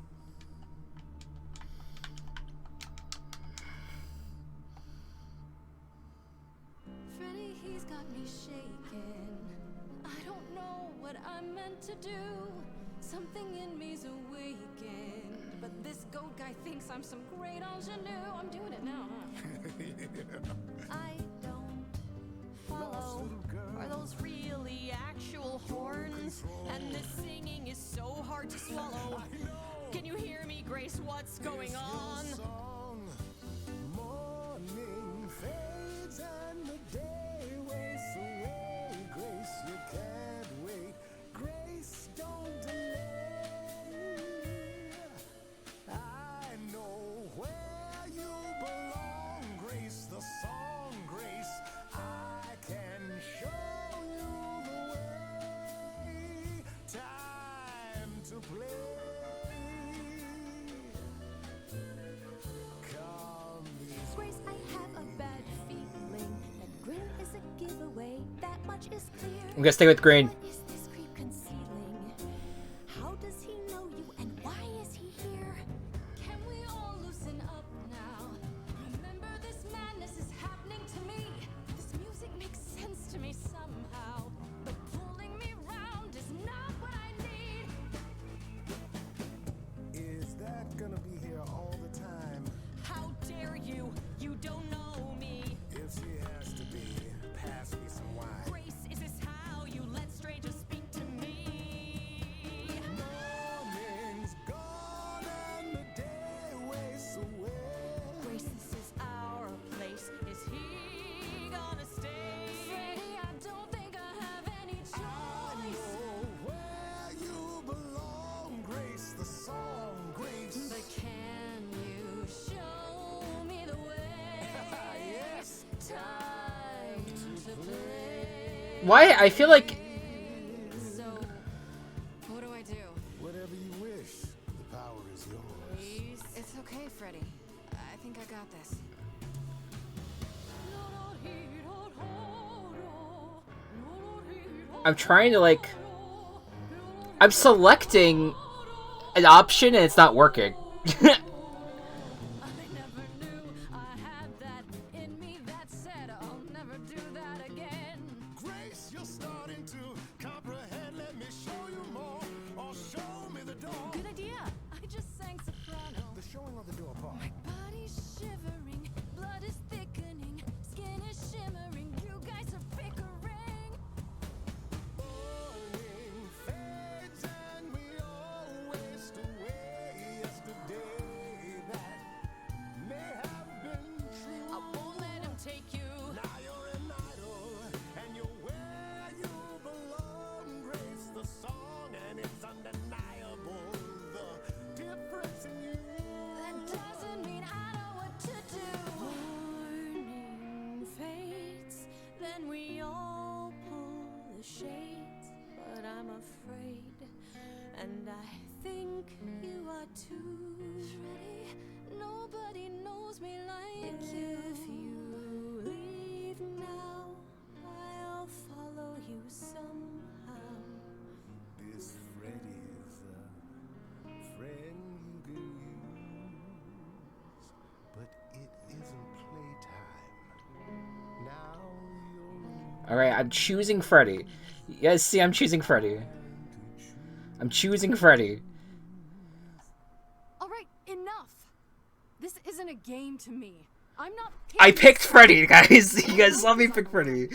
Freddy, he's got me shaking. I don't know what I'm meant to do. Something in me's awakened. But this goat guy thinks I'm some great ingenue. I'm doing it now, huh? I don't follow. Are those really actual horns? And this singing is so hard to swallow. Can you hear me, Grace? What's going on? Song. Morning fades and the day wastes away. Grace, you can't wait. Grace, don't delay. I know where you belong. Grace, the song. Grace, I can show you the way. Time to play. Grace, I have a bad feeling that Grin is a giveaway. That much is clear. I'm gonna stay with Green. What is this creep concealing? How does he know you and why is he here? Can we all loosen up now? Remember, this madness is happening to me. This music makes sense to me somehow. But pulling me round is not what I need. Is that gonna be here all the time? How dare you? You don't know me. If she has to be, pass me some wine. Grace, is this how you let strangers speak to me? Morning's gone and the day wastes away. Grace, this is our place. Is he gonna stay? Freddy, I don't think I have any I choice. know where you belong, Grace, the song, Grace. But can you show me the way? Yes. Time to play. Why? I feel like So, what do I do? Whatever you wish, the power is yours. It's okay, Freddy. I think I got this. I'm trying to like. I'm selecting an option and it's not working. I never knew I had that in me that said I'll never do that again. Grace, you're starting to comprehend. Let me show you more, or show me the door. Good idea. I just sang soprano. The showing of the door part. Body's shivering, blood is thickening, skin is shimmering. You guys are bickering. Morning fades and we all waste away. Yesterday that may have been true. I won't let him take you. Now you're an idol, and you're where you belong. Grace, the song, and it's undeniable. The difference in you. That doesn't mean I know what to do. Morning fades, then we all pull the shades. But I'm afraid, and I think you are too. Freddy, nobody knows me like you. If you leave now, I'll follow you somehow. This Freddy is a friend you can use, but it isn't playtime. Now you're Alright, I'm choosing Freddy. You guys see I'm choosing Freddy. I'm choosing Freddy. All right, enough. This isn't a game to me. I'm not. I picking picked Freddy, guys. You guys saw me pick Freddy.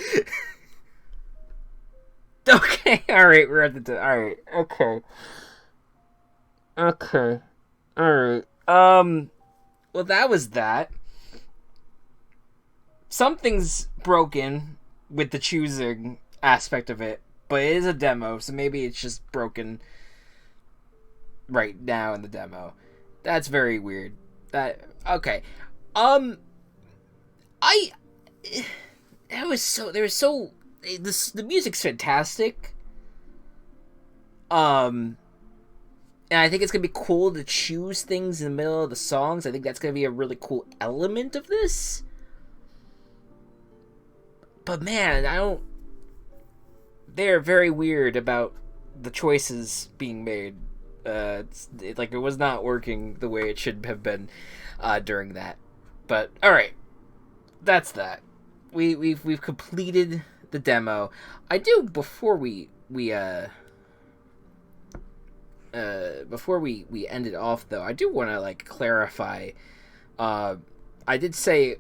Okay, alright, we're at the... Alright, okay. Okay. Alright. Well, that was that. Something's broken with the choosing aspect of it, but it is a demo, so maybe it's just broken right now in the demo. That's very weird. Okay. The music's fantastic. And I think it's going to be cool to choose things in the middle of the songs. I think that's going to be a really cool element of this. But man, I don't... They're very weird about the choices being made. It was not working the way it should have been during that. But, alright. That's that. We've completed the demo. I do, before we end it off, though, I do want to, like, clarify. I did say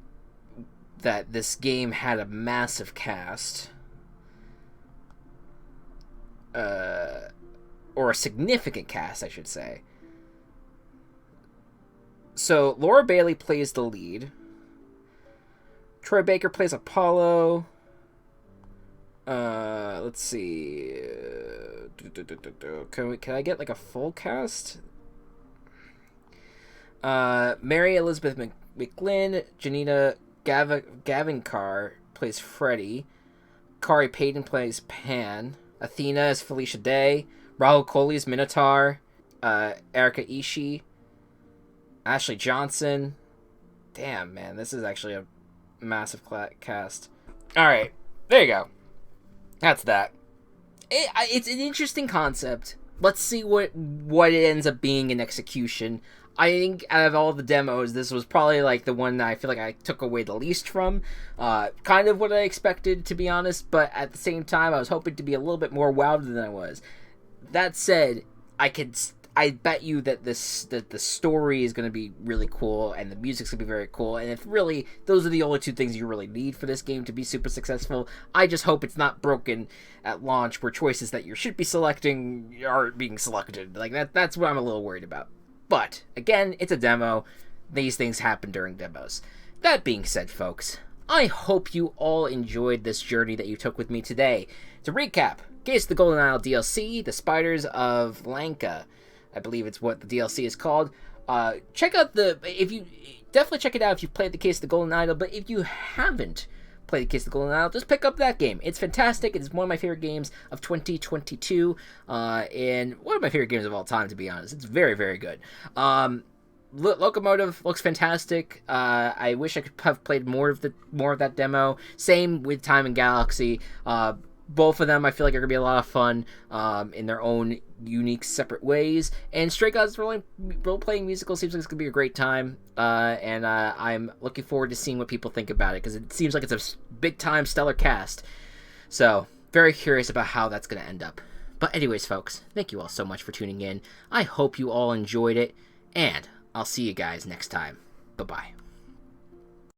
that this game had a massive cast. Or a significant cast, I should say. So, Laura Bailey plays the lead. Troy Baker plays Apollo. Let's see. Can I get like a full cast? Mary Elizabeth McGlynn, Janina Gavankar plays Freddy. Kari Payton plays Pan. Athena is Felicia Day. Rahul Kohli is Minotaur. Erika Ishii. Ashley Johnson. Damn, man, this is actually a massive cast. Alright, there you go. That's that. It's an interesting concept. Let's see what it ends up being in execution. I think out of all the demos, this was probably like the one that I feel like I took away the least from. Kind of what I expected, to be honest, but at the same time, I was hoping to be a little bit more wowed than I was. That said, I bet you that the story is going to be really cool, and the music's going to be very cool, and if really those are the only two things you really need for this game to be super successful, I just hope it's not broken at launch where choices that you should be selecting aren't being selected. Like, that's what I'm a little worried about. But, again, it's a demo. These things happen during demos. That being said, folks, I hope you all enjoyed this journey that you took with me today. To recap, Case of the Golden Isle DLC, The Spiders of Lanka, I believe it's what the DLC is called. Definitely check it out if you've played the Case of the Golden Idol, but if you haven't played the Case of the Golden Idol, just pick up that game. It's fantastic. It's one of my favorite games of 2022, and one of my favorite games of all time, to be honest. It's very, very good. Loco Motive looks fantastic. I wish I could have played more of that demo. Same with Time and Galaxy. Both of them I feel like are going to be a lot of fun in their own unique, separate ways. And Stray Gods role-playing musical seems like it's going to be a great time. And I'm looking forward to seeing what people think about it, because it seems like it's a big-time stellar cast. So, very curious about how that's going to end up. But anyways, folks, thank you all so much for tuning in. I hope you all enjoyed it, and I'll see you guys next time. Bye-bye.